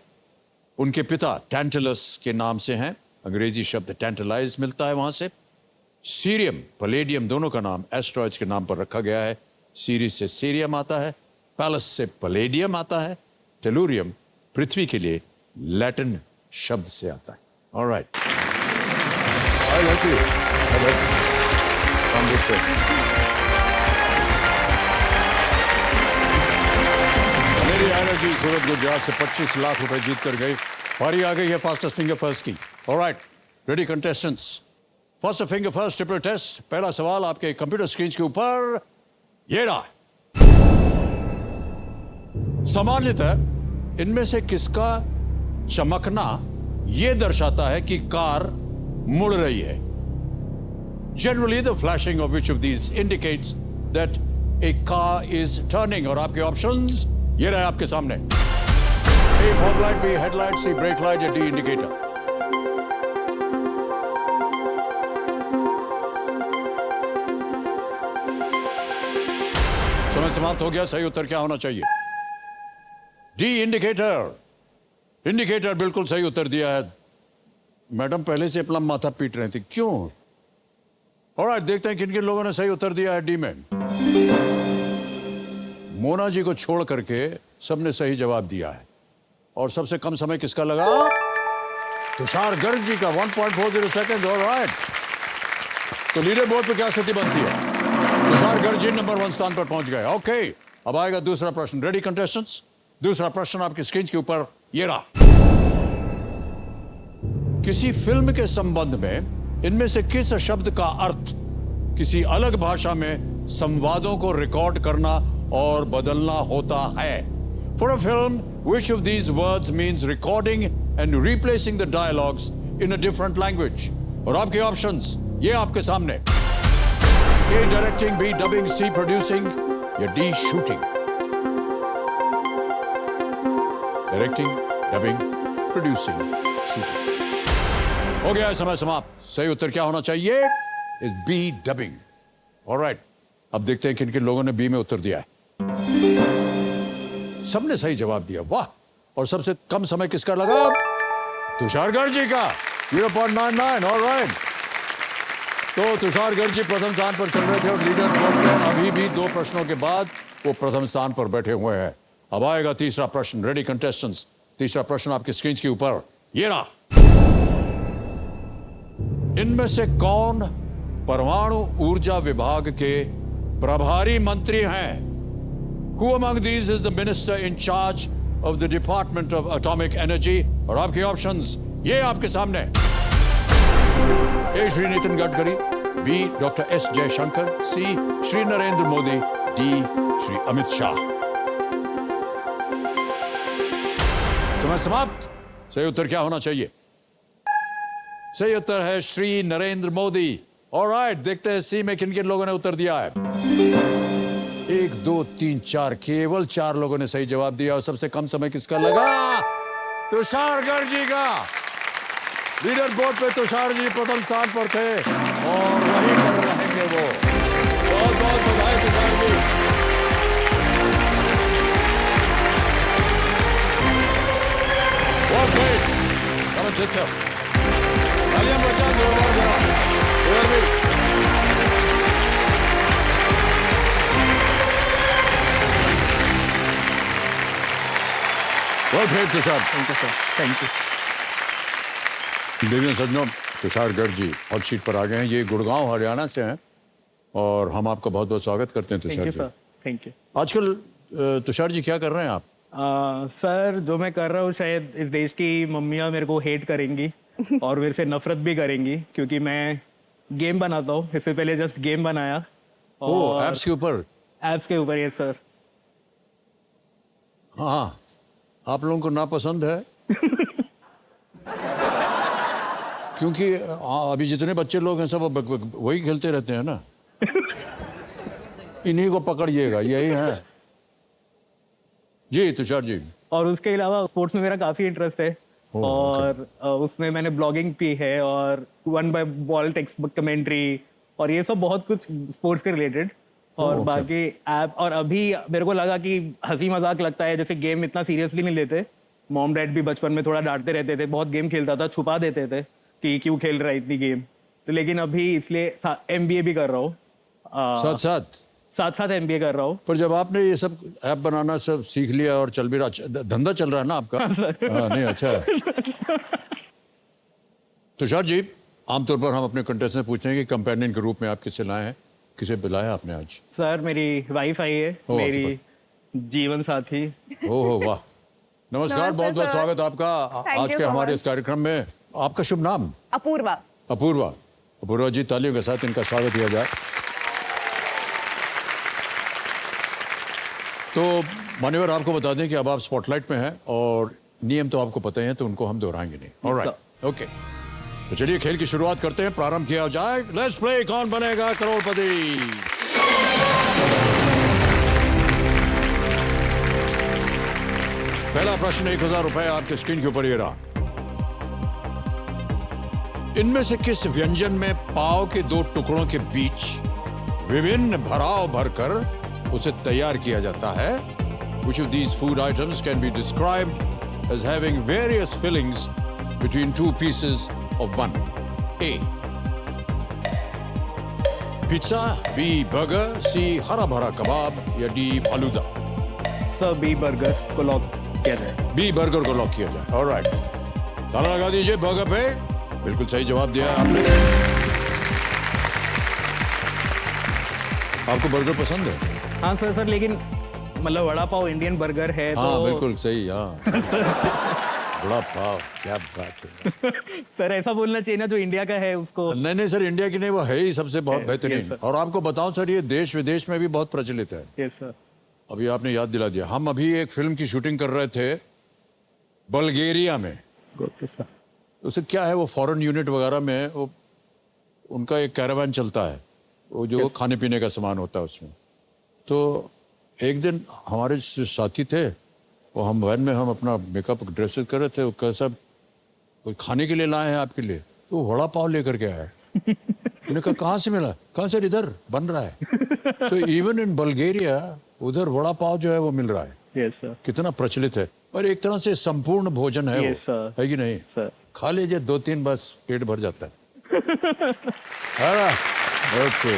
उनके पिता टैंटलस के नाम से हैं, अंग्रेजी शब्द टैंटलाइज मिलता है वहां से। सीरियम, पलेडियम दोनों का नाम एस्ट्रॉइड्स के नाम पर रखा गया है। सीरीज से सीरियम आता है, पैलस से पलेडियम आता है, टेलुरियम पृथ्वी के लिए लैटिन शब्द से आता है। Alright, I love you from this से। मेरी एनर्जी सूरत गुजरात से 25 लाख रुपए जीत कर गई। पारी आ गई है फास्टेस्ट फिंगर फर्स्ट की। Alright, ready contestants, first finger first triple test. पहला सवाल आपके कंप्यूटर स्क्रीन के ऊपर ये रहा। सामान्यतः इनमें से किसका चमकना यह दर्शाता है कि कार मुड़ रही है? Generally the flashing of which of these indicates that A car is turning. और आपके ऑप्शंस ये रहे आपके सामने। ए फॉग लाइट, बी हेडलाइट, सी ब्रेक लाइट या डी इंडिकेटर। समय समाप्त हो गया। सही उत्तर क्या होना चाहिए? D indicator. इंडिकेटर बिल्कुल सही उत्तर दिया है। मैडम पहले से अपना माथा पीट रहे थे, क्यों? ऑलराइट, देखते हैं किन किन लोगों ने सही उत्तर दिया है डी में। मोना जी को छोड़ करके सबने सही जवाब दिया है। और सबसे कम समय किसका लगा? तुषार गर्ग जी का 1.40 सेकेंड। ऑलराइट, तो लीडर बोर्ड पे क्या स्थिति बनती है? तुषार गर्ग जी नंबर 1 स्थान पर पहुंच गए। ओके, अब आएगा दूसरा प्रश्न। रेडी कंटेस्टेंट्स, दूसरा प्रश्न आपकी स्क्रीन के ऊपर ये रहा। किसी फिल्म के संबंध में इनमें से किस शब्द का अर्थ किसी अलग भाषा में संवादों को रिकॉर्ड करना और बदलना होता है? For a film, which of these words means recording and replacing the dialogues in a different language? और आपके ऑप्शंस ये आपके सामने। A directing, B dubbing, C producing या D shooting? Directing, dubbing, producing, shooting। हो गया है समय समाप्त। सही उत्तर क्या होना चाहिए? Is B dubbing। ऑलराइट, अब देखते हैं किन किन लोगों ने B में उत्तर दिया है। सबने सही जवाब दिया, वाह। और सबसे कम समय किसका लगा? तुषार गर्ग जी का 0.99। ऑलराइट, तो तुषार गर्ग जी प्रथम स्थान पर चल रहे थे और लीडर बोर्ड में अभी भी 2 प्रश्नों के बाद वो प्रथम स्थान पर बैठे हुए हैं। अब आएगा तीसरा प्रश्न। रेडी कंटेस्टेंट्स, तीसरा प्रश्न आपकी स्क्रीन के ऊपर ये रहा। इनमें से कौन परमाणु ऊर्जा विभाग के प्रभारी मंत्री हैं? Who among these is the minister in charge of the Department of Atomic Energy? और आपके ऑप्शंस ये आपके सामने। A Shri Nitin Gadkari, B doctor S Jaishankar, C Shri Narendra Modi, D Shri Amit Shah. समय समाप्त। सही उत्तर क्या होना चाहिए? सही उत्तर है श्री नरेंद्र मोदी। ऑलराइट, देखते हैं सी में किन किन लोगों ने उत्तर दिया है। 1 2 3 4, केवल 4 लोगों ने सही जवाब दिया। और सबसे कम समय किसका लगा? तुषार गर्ग जी का। लीडर बोर्ड पे तुषार जी प्रथम स्थान पर थे और वहीं पर रहेंगे वो। बहुत बहुत बधाई तुषार जी। बहुत great। Come on, sit down। तालियां बजाओ जोरदार जरा। इधर भी। Well played, Tushar. Thank you sir, thank you. देवियों सज्जनों, तुषार गर्ग जी हॉट शीट पर आ गए हैं। ये गुड़गांव हरियाणा से हैं और हम आपका बहुत बहुत स्वागत करते हैं thank Tushar you ji. Sir, thank you. आजकल तुषार जी क्या कर रहे हैं आप? सर, जो मैं कर रहा हूँ शायद इस देश की मम्मियाँ मेरे को हेट करेंगी और मेरे से नफरत भी करेंगी, क्योंकि मैं गेम बनाता हूँ। इससे पहले जस्ट गेम बनाया और एप्स के ऊपर। एप्स के ऊपर। Yes sir. हाँ, आप लोगों को नापसंद है क्योंकि अभी जितने बच्चे लोग हैं सब वही खेलते रहते हैं ना। इन्हीं को पकड़िएगा, यही है जी तुषार जी। और उसके अलावा स्पोर्ट्स में मेरा काफ़ी इंटरेस्ट है और उसमें मैंने ब्लॉगिंग की है और 1/बॉल टेक्स्ट बुक कमेंट्री और ये सब बहुत कुछ स्पोर्ट्स के रिलेटेड। और बाकी ऐप। और अभी मेरे को लगा कि हंसी मजाक लगता है, जैसे गेम इतना सीरियसली नहीं लेते। मॉम डैड भी बचपन में थोड़ा डांटते रहते थे, बहुत गेम खेलता था, छुपा देते थे कि क्यों खेल रहा है इतनी गेम। तो लेकिन अभी इसलिए MBA भी कर रहा हूँ, साथ साथ साथ साथ MBA कर रहा हूँ। पर जब आपने ये सब ऐप बनाना सब सीख लिया और चल भी रहा, धंधा चल रहा है ना आपका? हाँ, नहीं अच्छा है। तुषार जी, आमतौर पर हम अपने कंटेस्टेंट से पूछते हैं कि कंपेनियन के रूप में आप किसे लाए हैं, किसे बुलाया आपने आज? सर मेरी वाइफ आई है, मेरी जीवन साथी। हो वाह, नमस्कार, बहुत बहुत स्वागत आपका आज के हमारे इस कार्यक्रम में। आपका शुभ नाम? अपूर्वा। अपूर्वा। अपूर्वा जी, तालियों के साथ इनका स्वागत किया जाए। तो मान्यवर, आपको बता दें कि अब आप स्पॉटलाइट में हैं और नियम तो आपको पता ही हैं, तो उनको हम दोहराएंगे नहीं। ऑलराइट, ओके, तो चलिए खेल की शुरुआत करते हैं, प्रारंभ किया जाए। लेट्स प्ले कौन बनेगा करोड़पति। पहला प्रश्न 1000 रुपए आपके स्क्रीन के ऊपर ये रहा। इनमें से किस व्यंजन में पाव के 2 टुकड़ों के बीच विभिन्न भराव भरकर उसे तैयार किया जाता है? Which of these food items can be described as having various fillings between 2 pieces of bun? A. Pizza, B. Burger, C. हरा भरा कबाब या D. Falooda? Sir B burger को लॉक किया जाए। B बर्गर को लॉक किया जाए। ऑलराइट, ताला लगा दीजिए बर्गर पे। बिल्कुल सही जवाब दिया आपने। आपको बर्गर पसंद है? हाँ सर, लेकिन मतलब वड़ा पाव इंडियन बर्गर है हाँ तो बिल्कुल सही। हाँ बड़ा पाव, क्या बात है। सर ऐसा बोलना चाहिए ना, जो इंडिया का है उसको। नहीं सर, इंडिया की नहीं, वो है ही सबसे बहुत Yes, बेहतरीन। sir. और आपको बताऊं सर, ये देश विदेश में भी बहुत प्रचलित है। Yes sir. अभी आपने याद दिला दिया। हम अभी एक फिल्म की शूटिंग कर रहे थे बल्गेरिया में। Okay sir. उसे क्या है, वो फॉरेन यूनिट वगैरह में वो उनका एक कैरावान चलता है, वो जो खाने पीने का सामान होता है उसमें। तो एक दिन हमारे जो साथी थे, वो हम वैन में हम अपना मेकअप ड्रेसेस कर रहे थे, वो कैसा कोई खाने के लिए लाए हैं आपके लिए, तो वो वड़ा पाव लेकर के आया। मैंने कहा कहाँ से मिला? कहाँ सर, इधर बन रहा है। तो इवन इन बल्गेरिया उधर वड़ा पाव जो है वो मिल रहा है। Yes sir. कितना प्रचलित है, और एक तरह से संपूर्ण भोजन है। Yes, वो sir. है कि नहीं सर? खा लीजिए 2-3 बस पेट भर जाता है। ओके,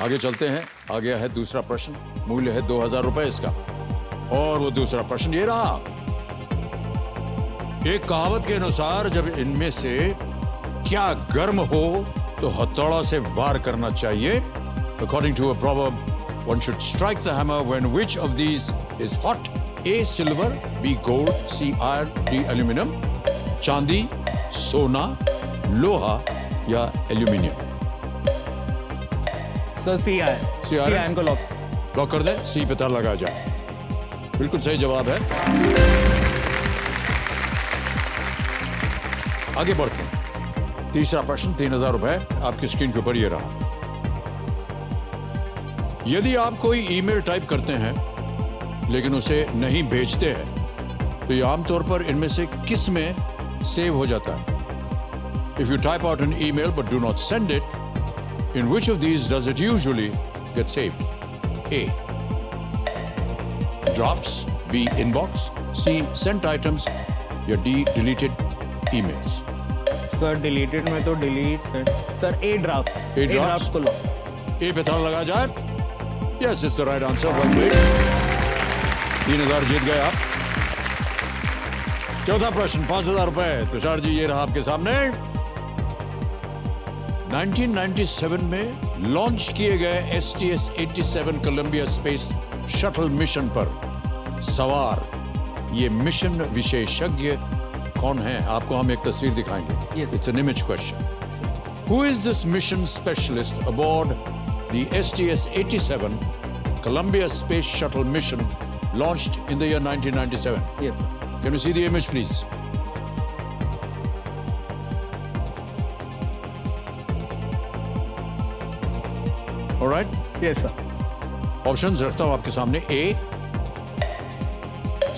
आगे चलते हैं। आ गया है दूसरा प्रश्न, मूल्य है 2000 रुपए इसका। और वो दूसरा प्रश्न ये रहा। एक कहावत के अनुसार जब इनमें से क्या गर्म हो तो हथौड़ा से वार करना चाहिए? According to a proverb, one should strike the hammer when which of these is hot? A. Silver, B. Gold, C. Iron, D. Aluminum? चांदी, सोना, लोहा या aluminium? Sir C ion. C ion? C ion को lock कर दें। सी पे ताला लगा जाए। बिल्कुल सही जवाब है। आगे बढ़ते हैं। तीसरा प्रश्न 3000 रुपए आपकी स्क्रीन के ऊपर ये रहा। यदि आप कोई ईमेल टाइप करते हैं लेकिन उसे नहीं भेजते हैं, तो ये आमतौर पर इनमें से किस में सेव हो जाता है? If you type out an email but do not send it, in which of these does it usually get saved? A. Drafts, B. Inbox, C. Sent items या D. Deleted emails? Sir deleted में तो delete sir A drafts. A drafts? को lock. ए पे ताला लगा जाए। Yes, it's the right answer. Well played. 3000 जीत गए आप। चौथा प्रश्न 5000 रुपए। तुषार जी, ये रहा आपके सामने। 1997 में लॉन्च किए गए STS-87 Colombia space shuttle mission पर सवार ये मिशन विशेषज्ञ कौन है? आपको हम एक तस्वीर दिखाएंगे। Yes. It's an image question. Who is this mission specialist aboard the STS-87 Columbia Space Shuttle mission launched in the year 1997? Yes sir. Can we see the image, please? All right. Yes sir. Options रखता हूं आपके सामने। A.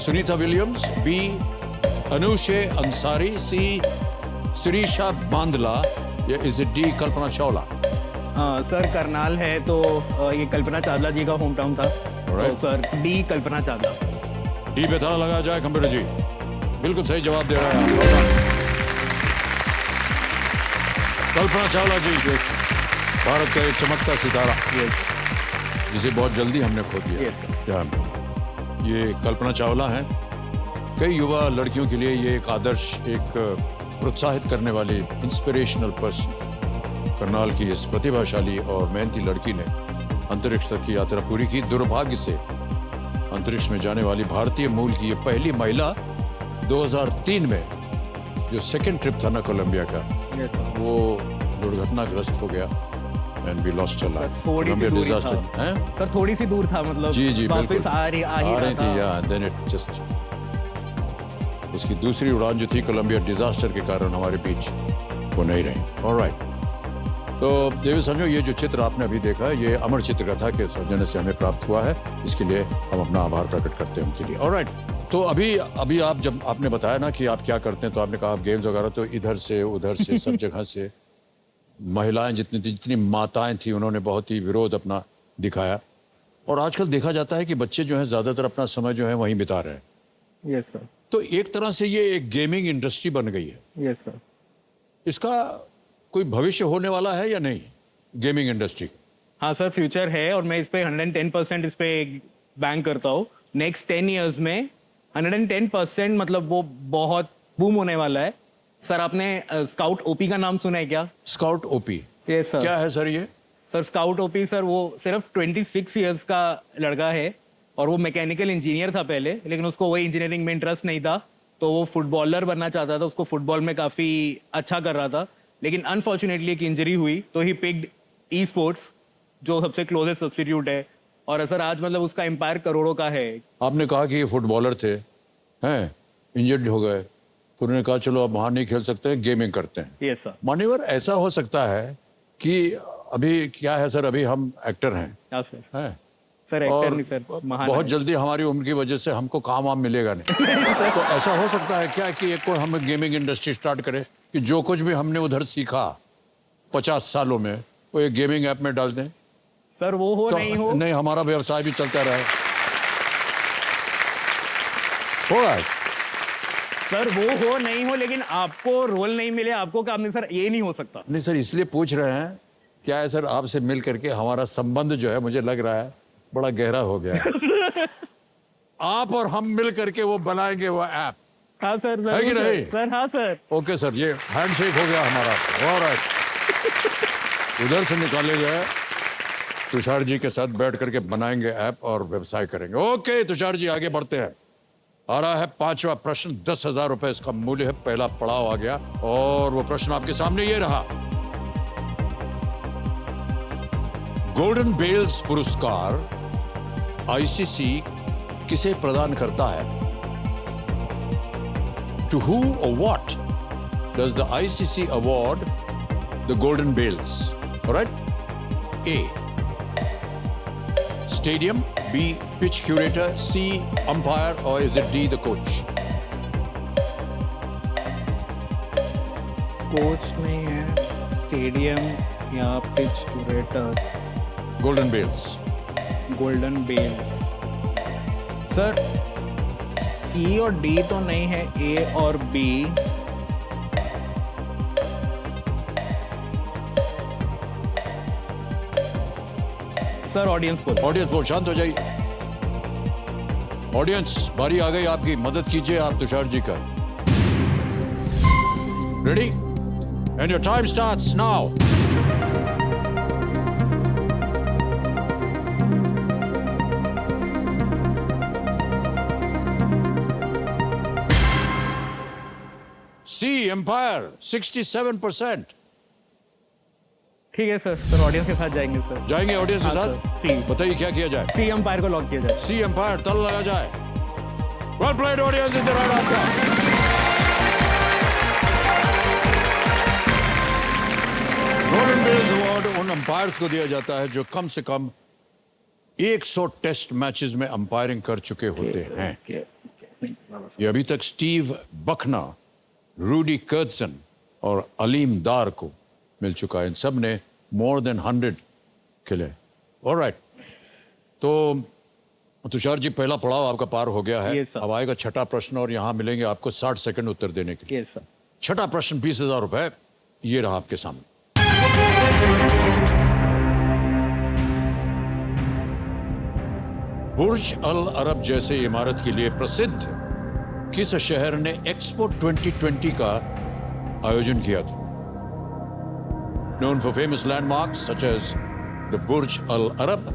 Sunita Williams, B. Anousheh Ansari, C. Sirisha Bandla या is it D. Kalpana Chawla? Sir Karnal है तो ये कल्पना चावला जी का home town था। तो sir D Kalpana Chawla. D पे ताला लगा जाए कंप्यूटर जी। बिल्कुल सही जवाब दे रहे हैं आप। कल्पना चावला जी, भारत का एक चमकता सितारा जिसे बहुत जल्दी हमने खो दिया। ध्यान, ये कल्पना चावला हैं। कई युवा लड़कियों के लिए ये एक आदर्श, एक प्रोत्साहित करने वाली इंस्पिरेशनल पर्सन। करनाल की इस प्रतिभाशाली और मेहनती लड़की ने अंतरिक्ष तक की यात्रा पूरी की। दुर्भाग्य से अंतरिक्ष में जाने वाली भारतीय मूल की ये पहली महिला 2003 में जो सेकंड ट्रिप था ना कोलंबिया का, वो दुर्घटनाग्रस्त हो गया and we lost a life. थोड़ी सी दूर डिजास्टर था सर, थोड़ी सी दूर था, मतलब जी जी वापस बिल्कुल आ रही थी या देन इट जस्ट उसकी दूसरी उड़ान जो थी कोलंबिया डिजास्टर के कारण हमारे बीच वो नहीं रही। ऑलराइट, तो देवी संजो, ये जो चित्र आपने अभी देखा ये अमर चित्र का था कि सौजन्य से हमें प्राप्त हुआ है। इसके लिए हम अपना आभार प्रकट करते हैं उनके लिए। ऑलराइट, तो अभी आप जब आपने बताया ना कि आप क्या करते हैं, तो आपने कहा आप गेम्स वगैरह, तो इधर से उधर से सब जगह से महिलाएं जितनी माताएं थी उन्होंने बहुत ही विरोध अपना दिखाया। और आजकल देखा जाता है कि बच्चे जो हैं ज़्यादातर अपना समय जो है वहीं बिता रहे हैं। Yes sir. तो एक तरह से ये एक गेमिंग इंडस्ट्री बन गई है। Yes sir. इसका कोई भविष्य होने वाला है या नहीं गेमिंग इंडस्ट्री का? हाँ सर, फ्यूचर है और मैं इस पे 110% इस पे बैंक करता हूँ। नेक्स्ट 10 ईयर्स में 110% मतलब वो बहुत बूम होने वाला है। सर आपने स्काउट ओपी का नाम सुना है क्या? Scout OP? Yes sir. क्या है सर ये? सर स्काउट ओपी सर वो सिर्फ 26 ईयर्स का लड़का है और वो मैकेनिकल इंजीनियर था पहले, लेकिन उसको वही इंजीनियरिंग में इंटरेस्ट नहीं था, तो वो फुटबॉलर बनना चाहता था। उसको फुटबॉल में काफ़ी अच्छा कर रहा था, लेकिन अनफॉर्चुनेटली एक इंजरी हुई तो ही पिक्ड ई स्पोर्ट्स, जो सबसे क्लोजेस्ट सब्स्टिट्यूट है। और सर आज मतलब उसका एम्पायर करोड़ों का है। आपने कहा कि ये फुटबॉलर थे, हैं इंजर्ड हो गए, तो उन्होंने कहा चलो अब वहाँ नहीं खेल सकते, गेमिंग करते हैं। Yes sir. मान्यवर, ऐसा हो सकता है कि अभी क्या है सर, अभी हम एक्टर हैं, हाँ सर। हैं सर एक्टर नहीं सर, बहुत जल्दी हमारी उम्र की वजह से हमको काम वाम मिलेगा नहीं। तो ऐसा हो सकता है क्या कि एक कोई हम गेमिंग इंडस्ट्री स्टार्ट करें कि जो कुछ भी हमने उधर सीखा 50 सालों में वो एक गेमिंग ऐप में डाल दें? सर वो हो तो नहीं हो, नहीं, हमारा व्यवसाय भी चलता रहे। हो रहा है सर वो हो नहीं हो, लेकिन आपको रोल नहीं मिले, आपको काम नहीं, सर ये नहीं हो सकता। नहीं सर, इसलिए पूछ रहे हैं। क्या है सर, आपसे मिल करके हमारा संबंध जो है मुझे लग रहा है बड़ा गहरा हो गया है। आप और हम मिल करके वो बनाएंगे वो ऐप। हाँ सर। है कि नहीं? सर हाँ सर। ओके सर, ये हैंडशेक हो गया हमारा। ऑलराइट, उधर से निकाले जाए, तुषार जी के साथ बैठ करके बनाएंगे ऐप और व्यवसाय करेंगे। ओके तुषार जी, आगे बढ़ते हैं। आ रहा है 5वां प्रश्न, 10,000 रुपए इसका मूल्य है। पहला पड़ाव आ गया और वो प्रश्न आपके सामने ये रहा। गोल्डन बेल्स पुरस्कार आईसीसी किसे प्रदान करता है? टू हू और what does the ICC award the golden bells? Alright, A stadium, B pitch curator, C umpire, or is it D the coach? Coach नहीं है, स्टेडियम या pitch curator. Golden Bells. Golden bells sir C और D तो नहीं है, A और B। Sir audience बोल। Audience बोल, शांत हो जाइए। ऑडियंस, बारी आ गई आपकी, मदद कीजिए आप तुषार जी का। Ready? And your time starts now. C umpire 67%। ठीक है सर। सर ऑडियंस के साथ जाएंगे सर। जाएंगे ऑडियंस के हाँ, साथ? सर, सी। बताइए क्या किया जाए? सी अंपायर को लॉक किया जाए। सी एम्पायर, तल लगा जाए। Well played audience, is the right answer. Golden bells award उन अंपायर्स को दिया जाता है जो कम से कम 100 टेस्ट मैचेस में अंपायरिंग कर चुके होते हैं। ये अभी तक स्टीव बखना, रूडी कर्टसन और अलीम दार को मिल चुका है। इन सब ने मोर देन 100 खेले। ऑलराइट, तो तुषार जी, पहला पड़ाव आपका पार हो गया है। Yes, sir. अब आएगा छठा प्रश्न और यहां मिलेंगे आपको 60 सेकंड उत्तर देने के लिए। Yes sir. छठा प्रश्न 20,000 रुपए, ये रहा आपके सामने। बुर्ज अल अरब जैसे इमारत के लिए प्रसिद्ध किस शहर ने एक्सपो 2020 का आयोजन किया था? Known for famous landmarks such as the Burj Al Arab,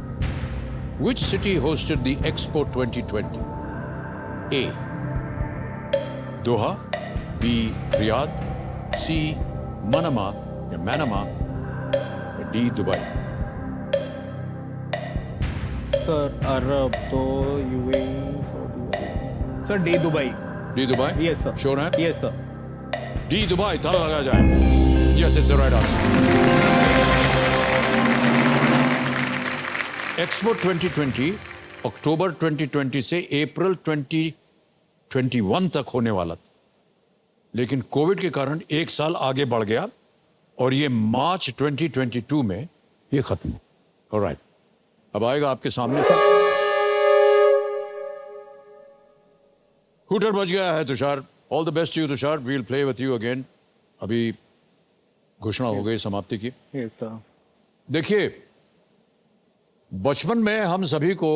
which city hosted the Expo 2020? A. Doha, B. Riyadh, C. Manama या Manama, या D. Dubai. सर अरब तो UAE Saudi sir D Dubai D. Dubai? Yes sir Sure है? Yes sir D. Dubai, ताला लगाया जाए. Yes, it's the right answer. Expo 2020 अक्टूबर 2020 से अप्रैल 2021 तक होने वाला था, लेकिन कोविड के कारण एक साल आगे बढ़ गया और ये मार्च 2022 में ये खत्म हो. ऑलराइट, अब आएगा आपके सामने सर. हुटर बज गया है Tushar. All the best you Tushar. We'll play with you again. अभी घोषणा हो गई समाप्ति की. Yes sir. देखिए, बचपन में हम सभी को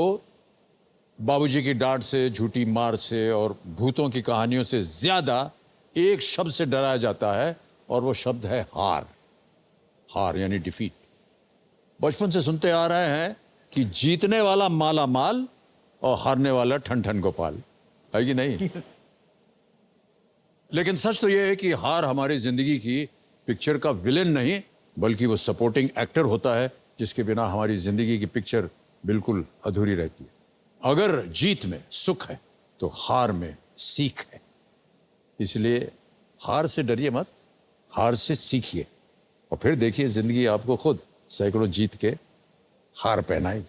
बाबूजी की डांट से, झूठी मार से और भूतों की कहानियों से ज्यादा एक शब्द से डराया जाता है और वो शब्द है हार. हार यानी डिफीट. बचपन से सुनते आ रहे हैं कि जीतने वाला माला माल और हारने वाला ठन ठन गोपाल, है कि नहीं? लेकिन सच तो यह है कि हार हमारी जिंदगी की पिक्चर का विलेन नहीं, बल्कि वो सपोर्टिंग एक्टर होता है जिसके बिना हमारी जिंदगी की पिक्चर बिल्कुल अधूरी रहती है. अगर जीत में सुख है तो हार में सीख है. इसलिए हार से डरिए मत, हार से सीखिए और फिर देखिए जिंदगी आपको खुद सैकड़ों जीत के हार पहनाएगी.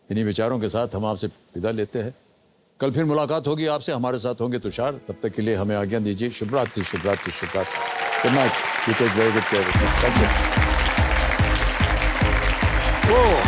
इन्हीं विचारों के साथ हम आपसे विदा लेते हैं. कल फिर मुलाकात होगी आपसे. हमारे साथ होंगे तुषार. तब तक के लिए हमें आज्ञा दीजिए. शुभ रात्रि, शुभ रात्रि, शुभ रात्रि. Good night. You take very good care. Thank you. Oh!